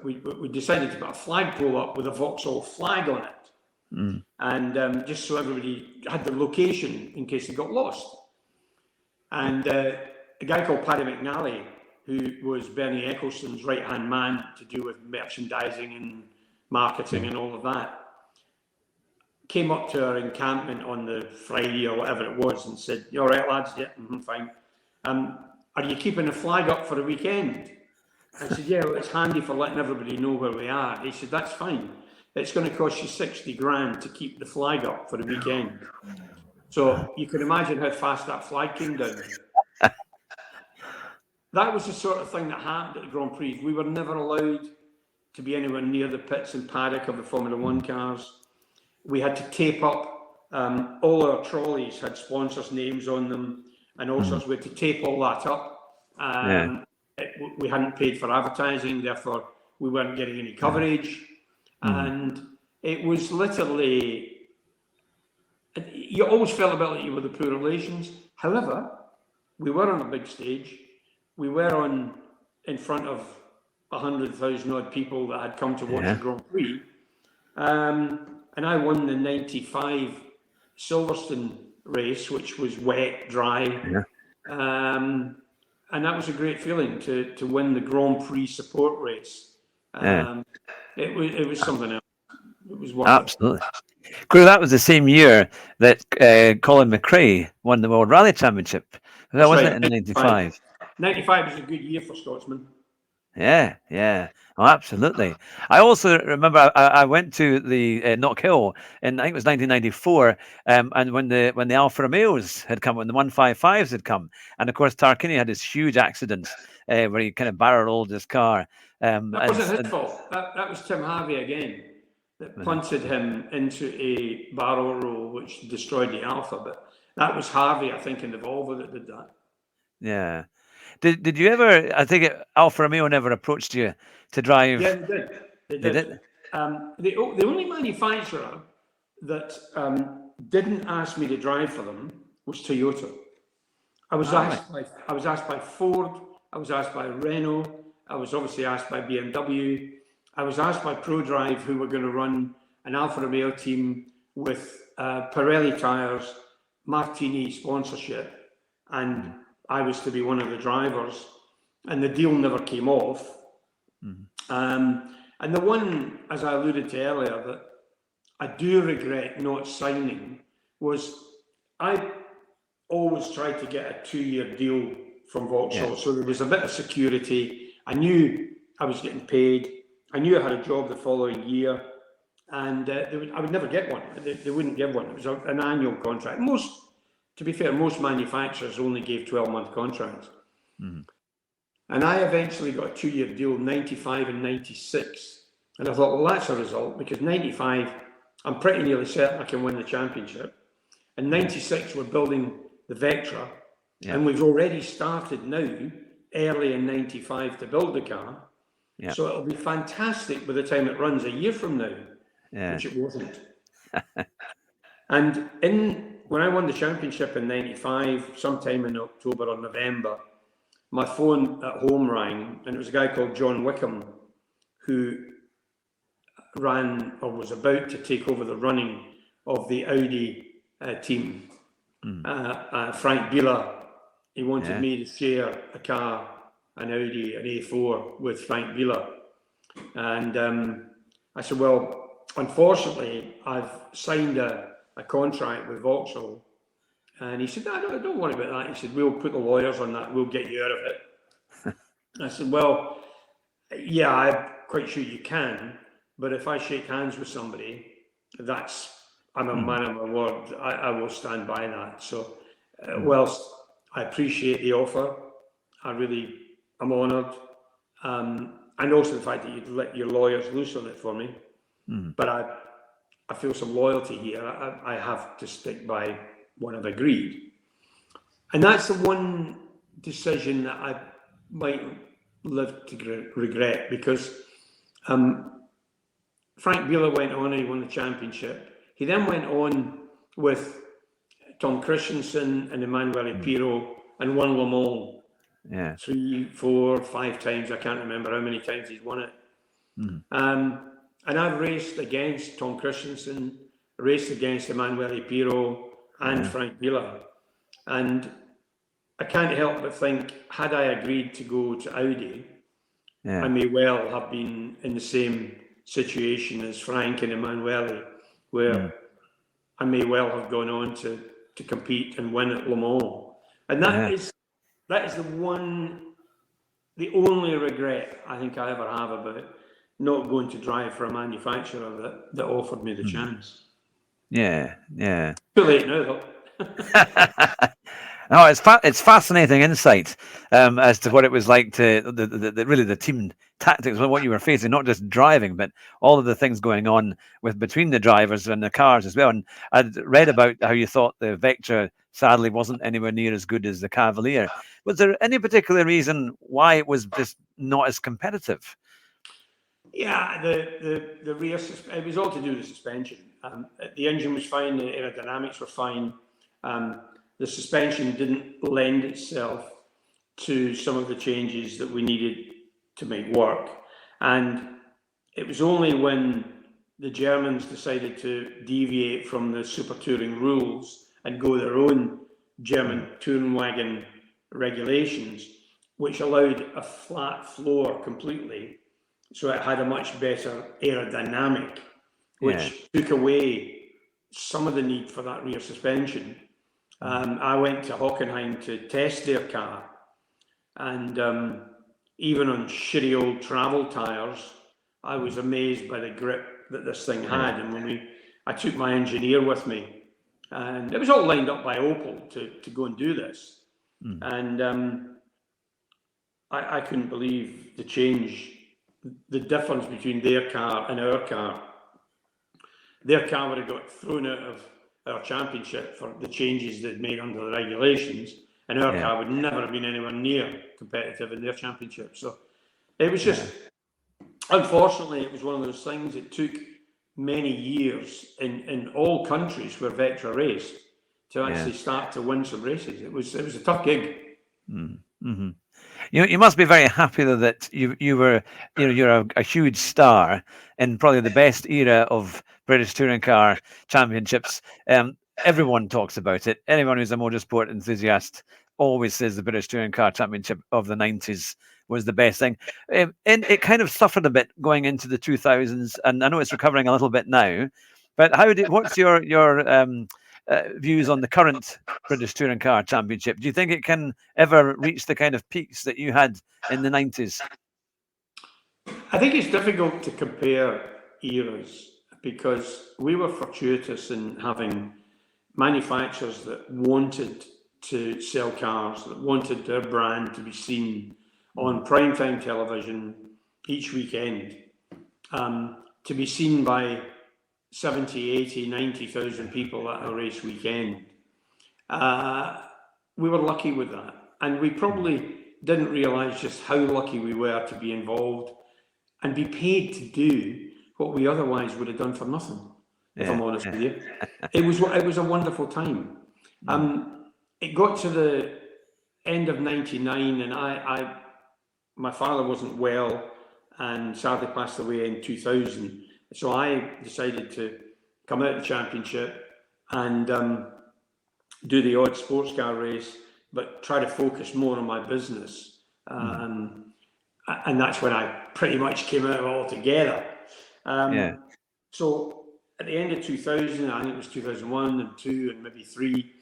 Speaker 2: we decided to put a flagpole up with a Vauxhall flag on it. And just so everybody had the location in case they got lost. And a guy called Paddy McNally, who was Bernie Ecclestone's right-hand man to do with merchandising and marketing and all of that, came up to our encampment on the Friday or whatever it was and said, "You all right, lads?" "Yeah, fine. Are you keeping the flag up for the weekend?" I said, "Yeah, well, it's handy for letting everybody know where we are." He said, "That's fine. It's going to cost you 60 grand to keep the flag up for the weekend." So you can imagine how fast that flag came down. That was the sort of thing that happened at the Grand Prix. We were never allowed to be anywhere near the pits and paddock of the Formula One cars. We had to tape up all our trolleys had sponsors' names on them and all sorts. We had to tape all that up. We hadn't paid for advertising, therefore we weren't getting any coverage. And it was literally, you always felt a bit like you were the poor relations. However, we were on a big stage. We were in front of 100,000 odd people that had come to watch the Grand Prix. And I won the 95 Silverstone race, which was wet, dry. And that was a great feeling to win the Grand Prix support race. It was something else. It was wonderful.
Speaker 1: Absolutely. Crew, that was the same year that Colin McRae won the World Rally Championship. That wasn't it in 95?
Speaker 2: 95 was a good year for Scotsman.
Speaker 1: Yeah. Oh, absolutely. I also remember I went to the Knock Hill in, I think it was 1994, and when the Alfa Romeos had come, when the 155s had come, and of course Tarquini had this huge accident where he kind of barrel rolled his car.
Speaker 2: That wasn't his fault. That was Tim Harvey again that punted him into a barrel roll, which destroyed the Alfa. But that was Harvey, I think, in the Volvo that did that.
Speaker 1: Yeah. Did you ever? I think Alfa Romeo never approached you to drive.
Speaker 2: Yeah, they did. The only manufacturer that didn't ask me to drive for them was Toyota. I was asked by Ford. I was asked by Renault. I was obviously asked by BMW. I was asked by ProDrive, who were going to run an Alfa Romeo team with Pirelli tyres, Martini sponsorship, and I was to be one of the drivers, and the deal never came off. And the one, as I alluded to earlier, that I do regret not signing was I always tried to get a 2-year deal from Vauxhall, so there was a bit of security. I knew I was getting paid. I knew I had a job the following year, and I would never get one. They wouldn't give one. It was an annual contract. To be fair, most manufacturers only gave 12-month contracts. And I eventually got a 2-year deal, 95 and 96. And I thought, well, that's a result, because 95, I'm pretty nearly certain I can win the championship. And 96, we're building the Vectra. And we've already started now, early in 95, to build the car. So it'll be fantastic by the time it runs a year from now, which it wasn't. And when I won the championship in 95, sometime in October or November, my phone at home rang, and it was a guy called John Wickham who ran or was about to take over the running of the Audi team. Frank Biela, he wanted me to share a car, an Audi, an A4 with Frank Biela. And I said, well, unfortunately, I've signed a contract with Vauxhall. And he said, no, don't worry about that. He said, we'll put the lawyers on that. We'll get you out of it. I said, well, yeah, I'm quite sure you can. But if I shake hands with somebody, I'm a man of my word. I will stand by that. So whilst I appreciate the offer, I'm honoured. And also the fact that you'd let your lawyers loose on it for me. But I feel some loyalty here. I have to stick by what I've agreed. And that's the one decision that I might live to regret, because Frank Biela went on and he won the championship. He then went on with Tom Christensen and Emanuele Pirro and won Le Mans 3, 4, 5 times. I can't remember how many times he's won it. And I've raced against Tom Christensen, raced against Emanuele Pirro and Frank Biela. And I can't help but think, had I agreed to go to Audi, I may well have been in the same situation as Frank and Emanuele, where I may well have gone on to compete and win at Le Mans. And that is the only regret I think I ever have about not going to drive for a manufacturer that offered me the chance.
Speaker 1: Yeah.
Speaker 2: Too late now, though.
Speaker 1: No, it's fascinating insight as to what it was like to the tactics of what you were facing, not just driving, but all of the things going on with between the drivers and the cars as well. And I'd read about how you thought the Vectra sadly wasn't anywhere near as good as the Cavalier. Was there any particular reason why it was just not as competitive?
Speaker 2: Yeah, the rear it was all to do with the suspension. The engine was fine, the aerodynamics were fine. The suspension didn't lend itself to some of the changes that we needed to make work. And it was only when the Germans decided to deviate from the super touring rules and go their own German touring wagon regulations, which allowed a flat floor completely. So it had a much better aerodynamic, which took away some of the need for that rear suspension. I went to Hockenheim to test their car, and even on shitty old travel tyres, I was amazed by the grip that this thing had. And when I took my engineer with me, and it was all lined up by Opel to go and do this. And I couldn't believe the change, the difference between their car and our car. Their car would have got thrown out of our championship for the changes they'd made under the regulations, and our car would never have been anywhere near competitive in their championship. So it was just, unfortunately, it was one of those things. It took many years in all countries where Vectra raced to actually start to win some races. It was a tough gig.
Speaker 1: Mm-hmm. You must be very happy though that you were, you're a huge star in probably the best era of British touring car championships. Everyone talks about it. Anyone who's a motorsport enthusiast always says the British touring car championship of the 90s was the best thing. And it kind of suffered a bit going into the 2000s, and I know it's recovering a little bit now. But what's your views on the current British Touring Car Championship? Do you think it can ever reach the kind of peaks that you had in the 90s?
Speaker 2: I think it's difficult to compare eras because we were fortuitous in having manufacturers that wanted to sell cars, that wanted their brand to be seen on primetime television each weekend, to be seen by 70, 80, 90,000 people at a race weekend. We were lucky with that. And we probably didn't realise just how lucky we were to be involved and be paid to do what we otherwise would have done for nothing, if I'm honest with you. It was a wonderful time. It got to the end of 99 and my father wasn't well and sadly passed away in 2000. So I decided to come out of the championship and do the odd sports car race, but try to focus more on my business. And that's when I pretty much came out of it altogether. So at the end of 2000, I think it was 2001 and 2 and maybe 3,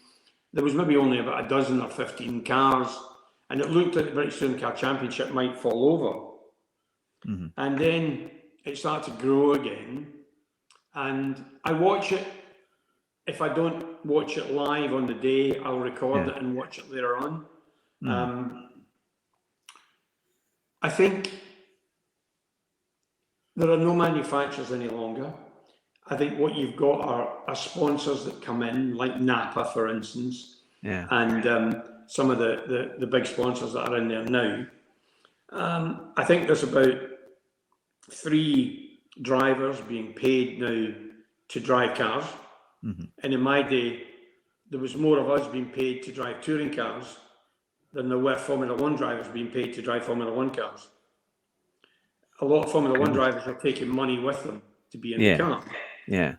Speaker 2: there was maybe only about a dozen or 15 cars, and it looked like the British Touring Car Championship might fall over. And then it started to grow again, and I watch it. If I don't watch it live on the day, I'll record it and watch it later on. I think there are no manufacturers any longer. I think what you've got are sponsors that come in, like Napa, for instance, and some of the big sponsors that are in there now. I think there's about 3 drivers being paid now to drive cars. And in my day, there was more of us being paid to drive touring cars than there were Formula 1 drivers being paid to drive Formula 1 cars. A lot of Formula 1 drivers were taking money with them to be in the car.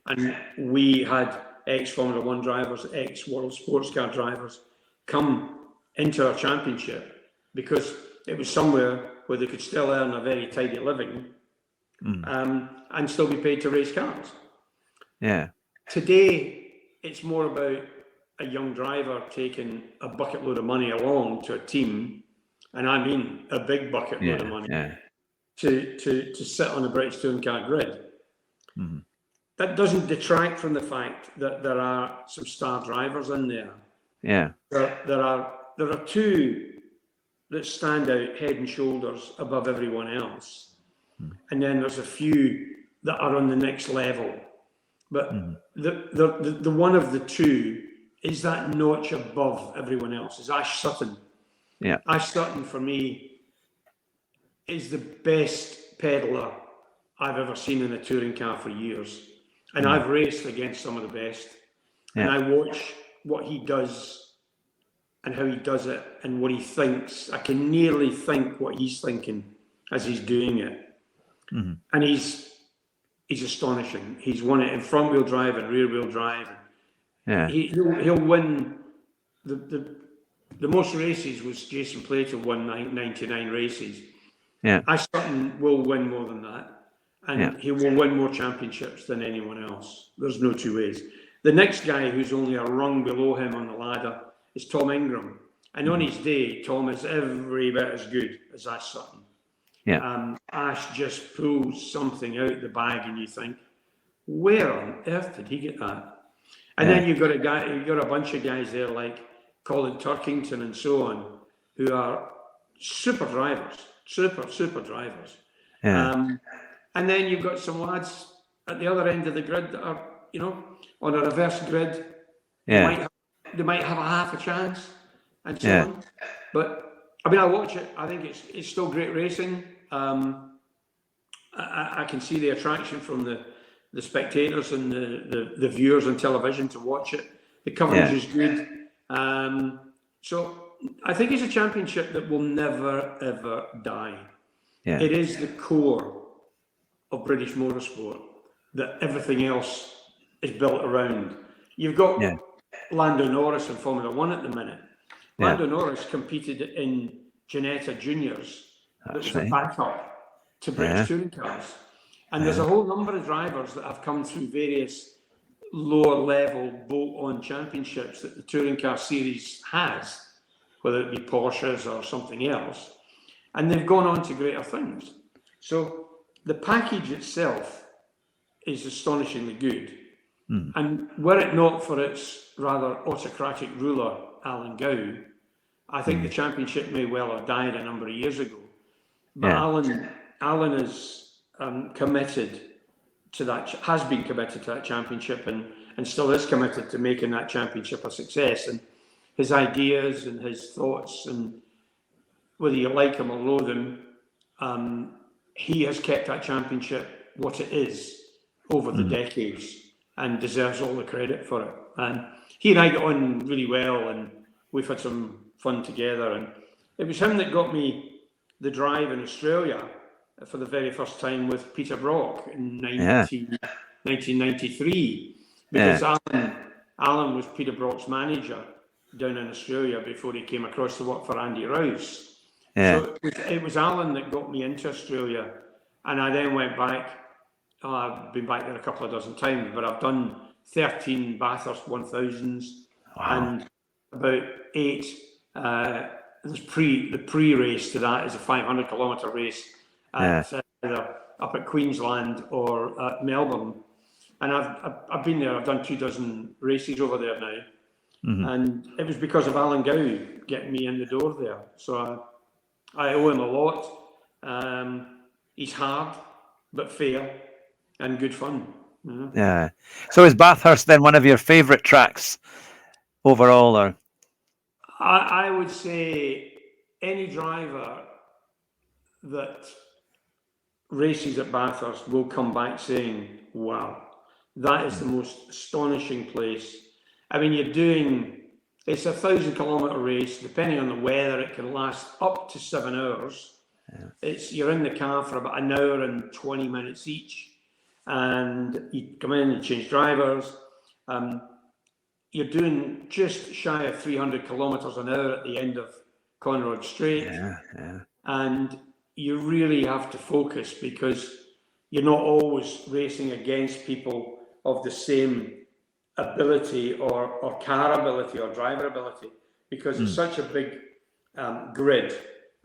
Speaker 2: And we had ex-Formula 1 drivers, ex-World Sports Car drivers come into our championship because it was somewhere where they could still earn a very tidy living and still be paid to race cars. Today, it's more about a young driver taking a bucket load of money along to a team, and I mean a big bucket load of money, to sit on a British Touring Car grid. That doesn't detract from the fact that there are some star drivers in there. There are 2 that stand out head and shoulders above everyone else. and then there's a few that are on the next level. But the one of the two is that notch above everyone else, is Ash Sutton.
Speaker 1: Yeah.
Speaker 2: Ash Sutton, for me, is the best pedaler I've ever seen in a touring car for years. And I've raced against some of the best. And I watch what he does and how he does it and what he thinks. I can nearly think what he's thinking as he's doing it. And he's astonishing. He's won it in front wheel drive and rear wheel drive.
Speaker 1: Yeah.
Speaker 2: He'll win the most races was Jason Plato won 99 races.
Speaker 1: Yeah.
Speaker 2: Ash Sutton will win more than that. And he will win more championships than anyone else. There's no two ways. The next guy who's only a rung below him on the ladder is Tom Ingram. And on his day, Tom is every bit as good as Ash Sutton.
Speaker 1: Yeah.
Speaker 2: Ash just pulls something out the bag and you think, where on earth did he get that? And then you've got a bunch of guys there like Colin Turkington and so on, who are super drivers, super drivers.
Speaker 1: Yeah.
Speaker 2: And then you've got some lads at the other end of the grid that are, on a reverse grid.
Speaker 1: Yeah.
Speaker 2: They might have a half a chance and so on. But I mean, I watch it. I think it's still great racing. I can see the attraction from the spectators and the viewers on television to watch it. The coverage is good. So I think it's a championship that will never, ever die. Yeah. It is the core of British motorsport that everything else is built around. You've got Lando Norris in Formula One at the minute. Lando Norris competed in Ginetta Juniors. That was a backup to British touring cars. And there's a whole number of drivers that have come through various lower level bolt-on championships that the touring car series has, whether it be Porsches or something else. And they've gone on to greater things. So the package itself is astonishingly good. And were it not for its rather autocratic ruler, Alan Gow, I think the championship may well have died a number of years ago. But Alan is committed to that, has been committed to that championship and still is committed to making that championship a success. And his ideas and his thoughts, and whether you like him or loathe him, he has kept that championship what it is over the decades and deserves all the credit for it. And he and I got on really well and we've had some fun together. And it was him that got me the drive in Australia for the very first time with Peter Brock in 1993. Because Alan was Peter Brock's manager down in Australia before he came across to work for Andy Rouse. So it was Alan that got me into Australia. And I then went back. I've been back there a couple of dozen times, but I've done 13 Bathurst 1000s and about 8. There's the pre-race to that is a 500 kilometre race either up at Queensland or at Melbourne. And I've been there. I've done 24 races over there now, and it was because of Alan Gow getting me in the door there. So I owe him a lot. He's hard but fair and good fun.
Speaker 1: Yeah. So is Bathurst then one of your favourite tracks overall, or?
Speaker 2: I would say any driver that races at Bathurst will come back saying, wow, that is the most astonishing place. I mean, it's a 1,000 kilometre race. Depending on the weather, it can last up to 7 hours. You're in the car for about an hour and 20 minutes each. And you come in and change drivers. You're doing just shy of 300 kilometres an hour at the end of Conrod Straight. And you really have to focus because you're not always racing against people of the same ability or car ability or driver ability, because it's such a big grid,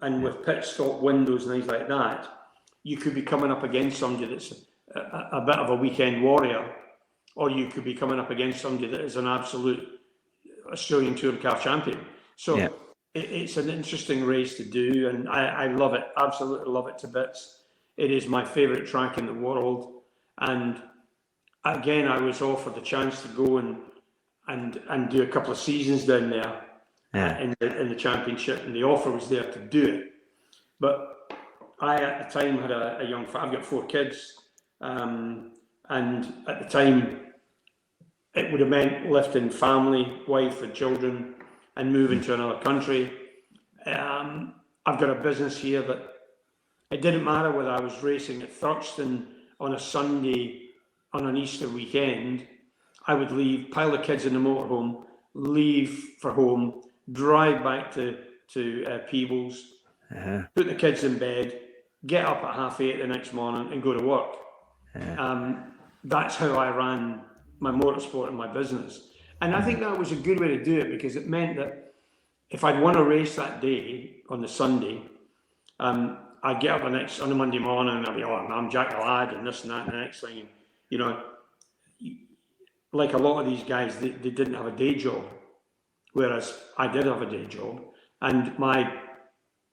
Speaker 2: and with pit stop windows and things like that, you could be coming up against somebody that's a bit of a weekend warrior, or you could be coming up against somebody that is an absolute Australian Tour car champion. So it's an interesting race to do, and I love it, absolutely love it to bits. It is my favourite track in the world. And again, I was offered the chance to go and do a couple of seasons down there in the championship, and the offer was there to do it. But I, at the time, had a young. I've got 4 kids, and at the time, it would have meant lifting family, wife, and children, and moving to another country. I've got a business here that it didn't matter whether I was racing at Thruxton on a Sunday, on an Easter weekend. I would leave, pile the kids in the motorhome, leave for home, drive back to Peebles, put the kids in bed, get up at 8:30 the next morning and go to work. That's how I ran my motorsport and my business. And I think that was a good way to do it, because it meant that if I'd won a race that day on the Sunday, I'd get up on the Monday morning and I'd be, I'm Jack the Lad and this and that and the next thing. You know, like a lot of these guys, they didn't have a day job, whereas I did have a day job. And my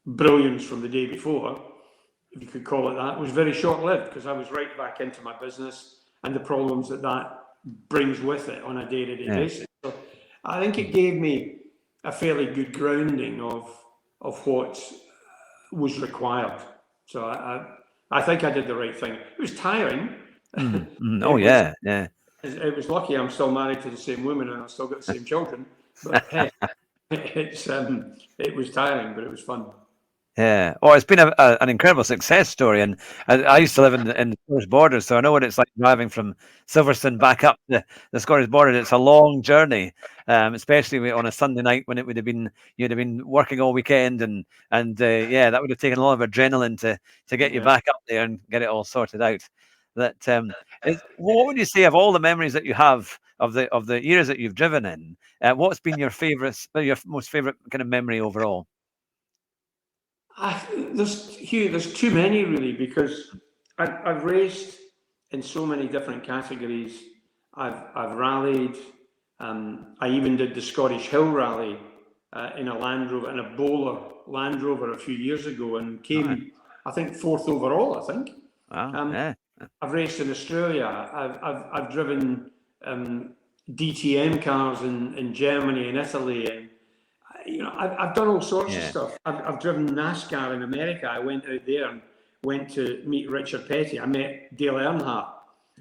Speaker 2: brilliance from the day before, if you could call it that, was very short-lived, because I was right back into my business and the problems that brings with it on a day-to-day basis. So I think it gave me a fairly good grounding of what was required. So I think I did the right thing. It was tiring. It was lucky I'm still married to the same woman and I've still got the same children. But it was tiring, but it was fun.
Speaker 1: Yeah. Oh, it's been an incredible success story, and I used to live in the Scottish border, so I know what it's like driving from Silverstone back up the Scottish border. It's a long journey, especially on a Sunday night when it would have been you'd have been working all weekend, and that would have taken a lot of adrenaline to get you back up there and get it all sorted out. That what would you say of all the memories that you have of the years that you've driven in? What's been your most favorite kind of memory overall?
Speaker 2: There's too many really, because I've raced in so many different categories. I've rallied. I even did the Scottish Hill Rally in a Land Rover, in a Bowler Land Rover a few years ago, and came, I think, 4th overall. I think.
Speaker 1: Wow.
Speaker 2: I've raced in Australia. I've driven DTM cars in Germany and Italy, and I've done all sorts of stuff. I've driven NASCAR in America. I went out there and went to meet Richard Petty. I met Dale Earnhardt,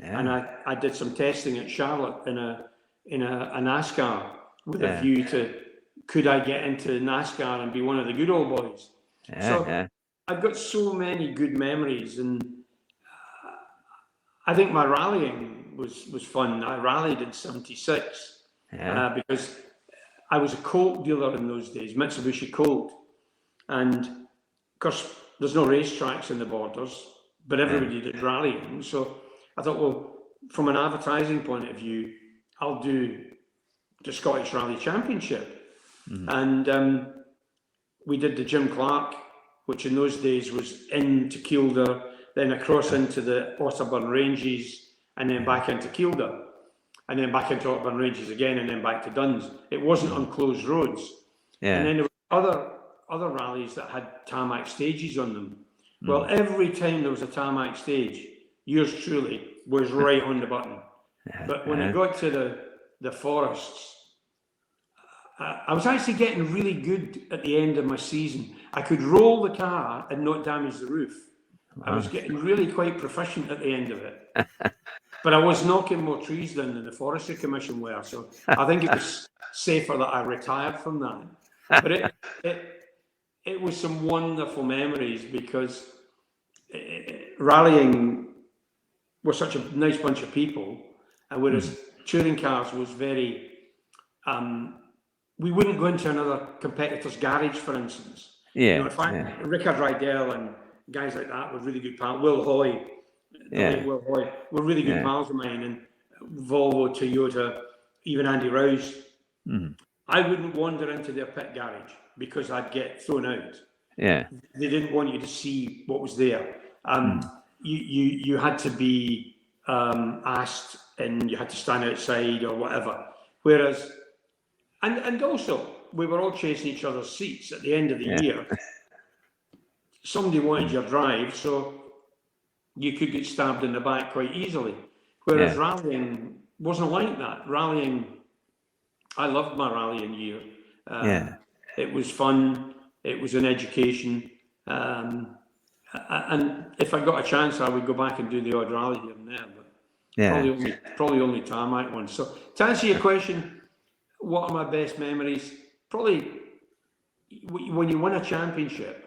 Speaker 2: and I did some testing at Charlotte in a NASCAR with a view to, could I get into NASCAR and be one of the good old boys? I've got so many good memories, and I think my rallying was fun. I rallied in '76 because I was a Colt dealer in those days, Mitsubishi Colt. And of course, there's no racetracks in the borders, but everybody did rallying. So I thought, well, from an advertising point of view, I'll do the Scottish Rally Championship. And we did the Jim Clark, which in those days was into Kielder, then across into the Otterburn Ranges, and then back into Kielder, and then back into Otterburn Ranges again, and then back to Duns. It wasn't on closed roads. And then there were other rallies that had tarmac stages on them. Well, every time there was a tarmac stage, yours truly was right on the button. But when it got to the forests, I was actually getting really good at the end of my season. I could roll the car and not damage the roof. I was getting really quite proficient at the end of it. But I was knocking more trees down than the Forestry Commission were. So I think it was safer that I retired from that. But it was some wonderful memories, because rallying was such a nice bunch of people. And whereas touring cars was very, we wouldn't go into another competitor's garage, for instance. Rickard Rydell and guys like that were really good pals. Will Hoy, Will Hoy, were really good pals of mine, and Volvo, Toyota, even Andy Rouse. I wouldn't wander into their pit garage because I'd get thrown out. They didn't want you to see what was there. You had to be asked, and you had to stand outside or whatever. Whereas, and also, we were all chasing each other's seats at the end of the year. Somebody wanted your drive, so you could get stabbed in the back quite easily. Whereas rallying wasn't like that. Rallying, I loved my rallying year. It was fun. It was an education. And if I got a chance, I would go back and do the odd rally here and there. But probably only tarmac ones. So to answer your question, what are my best memories? Probably when you win a championship,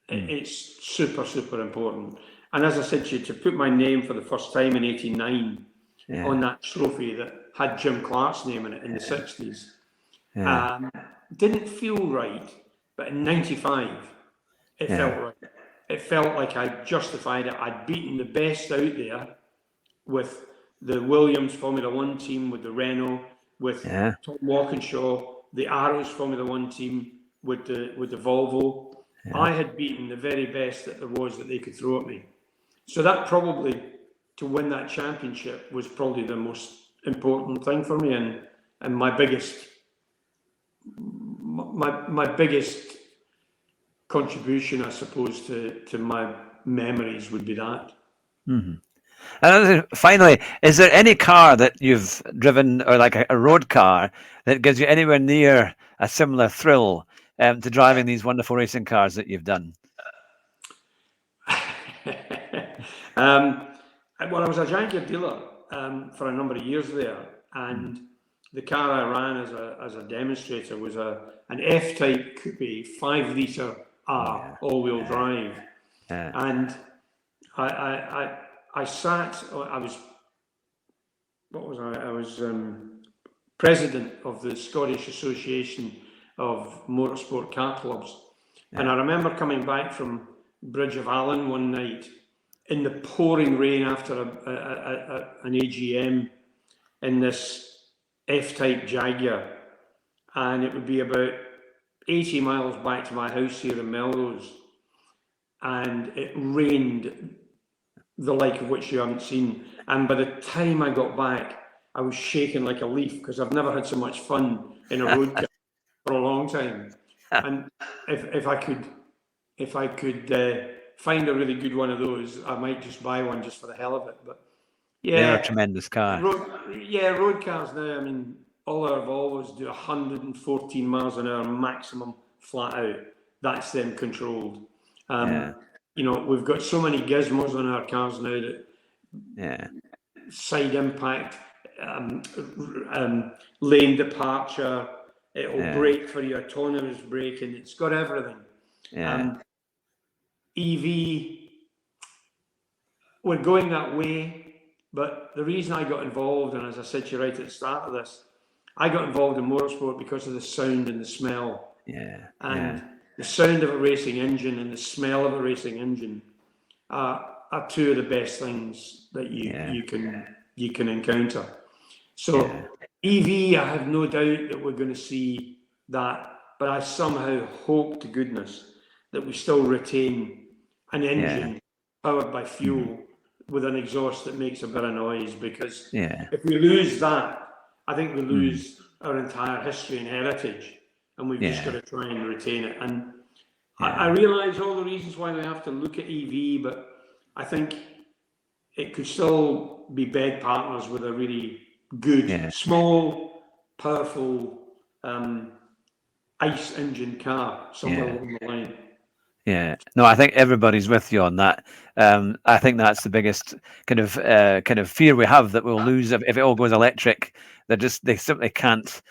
Speaker 2: it's super, super important. And as I said to you, to put my name for the first time in '89 on that trophy that had Jim Clark's name in it in the '60s, didn't feel right. But in '95, it felt right. It felt like I'd justified it. I'd beaten the best out there with the Williams Formula One team, with the Renault, with Tom Walkinshaw, the Arrows Formula One team, with the Volvo. I had beaten the very best that there was that they could throw at me. So that probably, to win that championship, was probably the most important thing for me, and my biggest contribution, I suppose, to my memories would be that.
Speaker 1: Mm-hmm. And finally, is there any car that you've driven, or like a road car, that gives you anywhere near a similar thrill to driving these wonderful racing cars that you've done?
Speaker 2: Well, I was a Jaguar dealer for a number of years there, and the car I ran as a demonstrator was an F-type coupe, 5-litre R all-wheel drive, and I was president of the Scottish Association of Motorsport Car Clubs, and I remember coming back from Bridge of Allen one night in the pouring rain after an AGM in this F-type Jaguar, and it would be about 80 miles back to my house here in Melrose, and it rained the like of which you haven't seen. And by the time I got back, I was shaking like a leaf because I've never had so much fun in a road car for a long time. And if I could find a really good one of those, I might just buy one just for the hell of it. But
Speaker 1: they're a tremendous car.
Speaker 2: Road cars now. I mean, all our Volvos do 114 miles an hour maximum flat out. That's them controlled. You know, we've got so many gizmos on our cars now that side impact, lane departure, it'll brake for your autonomous braking. It's got everything. EV, we're going that way, but the reason I got involved, and as I said to you right at the start of this, I got involved in motorsport because of the sound and the smell. The sound of a racing engine and the smell of a racing engine are two of the best things that you can encounter. So EV, I have no doubt that we're going to see that, but I somehow hope to goodness that we still retain an engine powered by fuel with an exhaust that makes a bit of noise, because if we lose that, I think we lose our entire history and heritage, and we've just got to try and retain it. And I realise all the reasons why we have to look at EV, but I think it could still be bed partners with a really good, small, powerful ICE engine car somewhere along the line.
Speaker 1: No, I think everybody's with you on that. I think that's the biggest kind of fear we have, that we'll lose if it all goes electric. They simply can't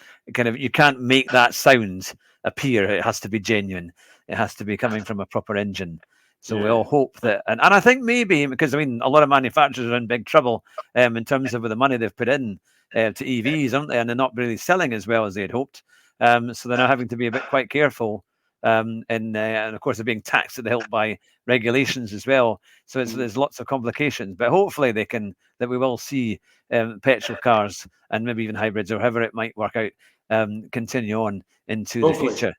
Speaker 1: you can't make that sound appear. It has to be genuine. It has to be coming from a proper engine. So we all hope that, and I think maybe, because I mean, a lot of manufacturers are in big trouble in terms of the money they've put in to EVs, aren't they? And they're not really selling as well as they'd hoped. So they're now having to be a bit quite careful. And of course, they're being taxed at the hilt by regulations as well. So there's lots of complications. But hopefully that we will see petrol cars and maybe even hybrids, or however it might work out, continue on into the future.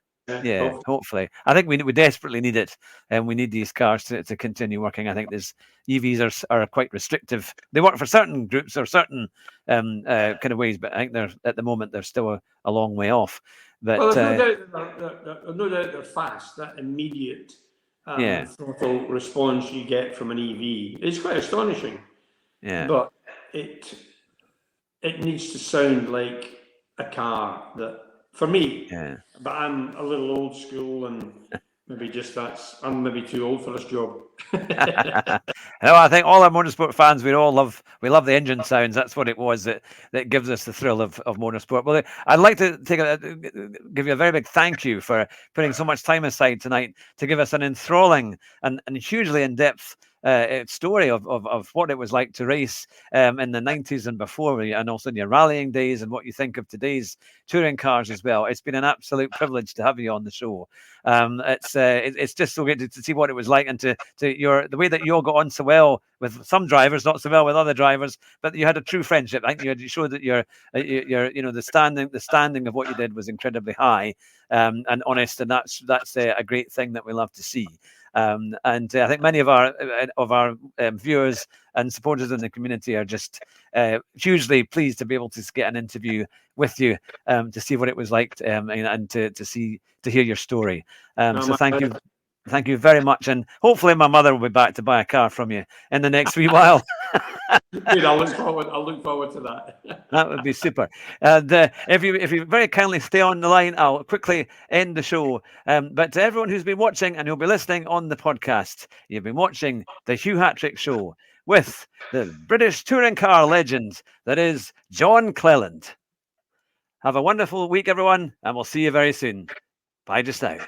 Speaker 1: Hopefully. I think we desperately need it, and we need these cars to continue working. I think EVs are quite restrictive. They work for certain groups or certain kind of ways, but I think at the moment they're still a long way off. But
Speaker 2: there's no doubt they're fast. That immediate
Speaker 1: Yeah.
Speaker 2: the throttle response you get from an EV is quite astonishing.
Speaker 1: Yeah.
Speaker 2: But it needs to sound like a car that, for me,
Speaker 1: Yeah.
Speaker 2: but I'm a little old school, and maybe just I'm maybe too old for this job.
Speaker 1: No, I think all our motorsport fans, we love the engine sounds. That's what it was that gives us the thrill of motorsport. Well, I'd like to give you a very big thank you for putting so much time aside tonight to give us an enthralling and hugely in-depth story of what it was like to race in the 90s and before, and also in your rallying days, and what you think of today's touring cars as well. It's been an absolute privilege to have you on the show. It's just so great to see what it was like, and to the way that you all got on so well with some drivers, not so well with other drivers, but you had a true friendship. I think you showed that your the standing of what you did was incredibly high and honest, and that's a great thing that we love to see. And I think many of our viewers and supporters in the community are just hugely pleased to be able to get an interview with you, to see what it was like, and to hear your story. So thank you very much, and hopefully my mother will be back to buy a car from you in the next wee while.
Speaker 2: Good, I'll look forward to that.
Speaker 1: That would be super. And if you very kindly stay on the line, I'll quickly end the show. But to everyone who's been watching and who'll be listening on the podcast, you've been watching the Hugh Hatrick Show with the British touring car legend that is John Cleland. Have a wonderful week, everyone, and we'll see you very soon. Bye just now.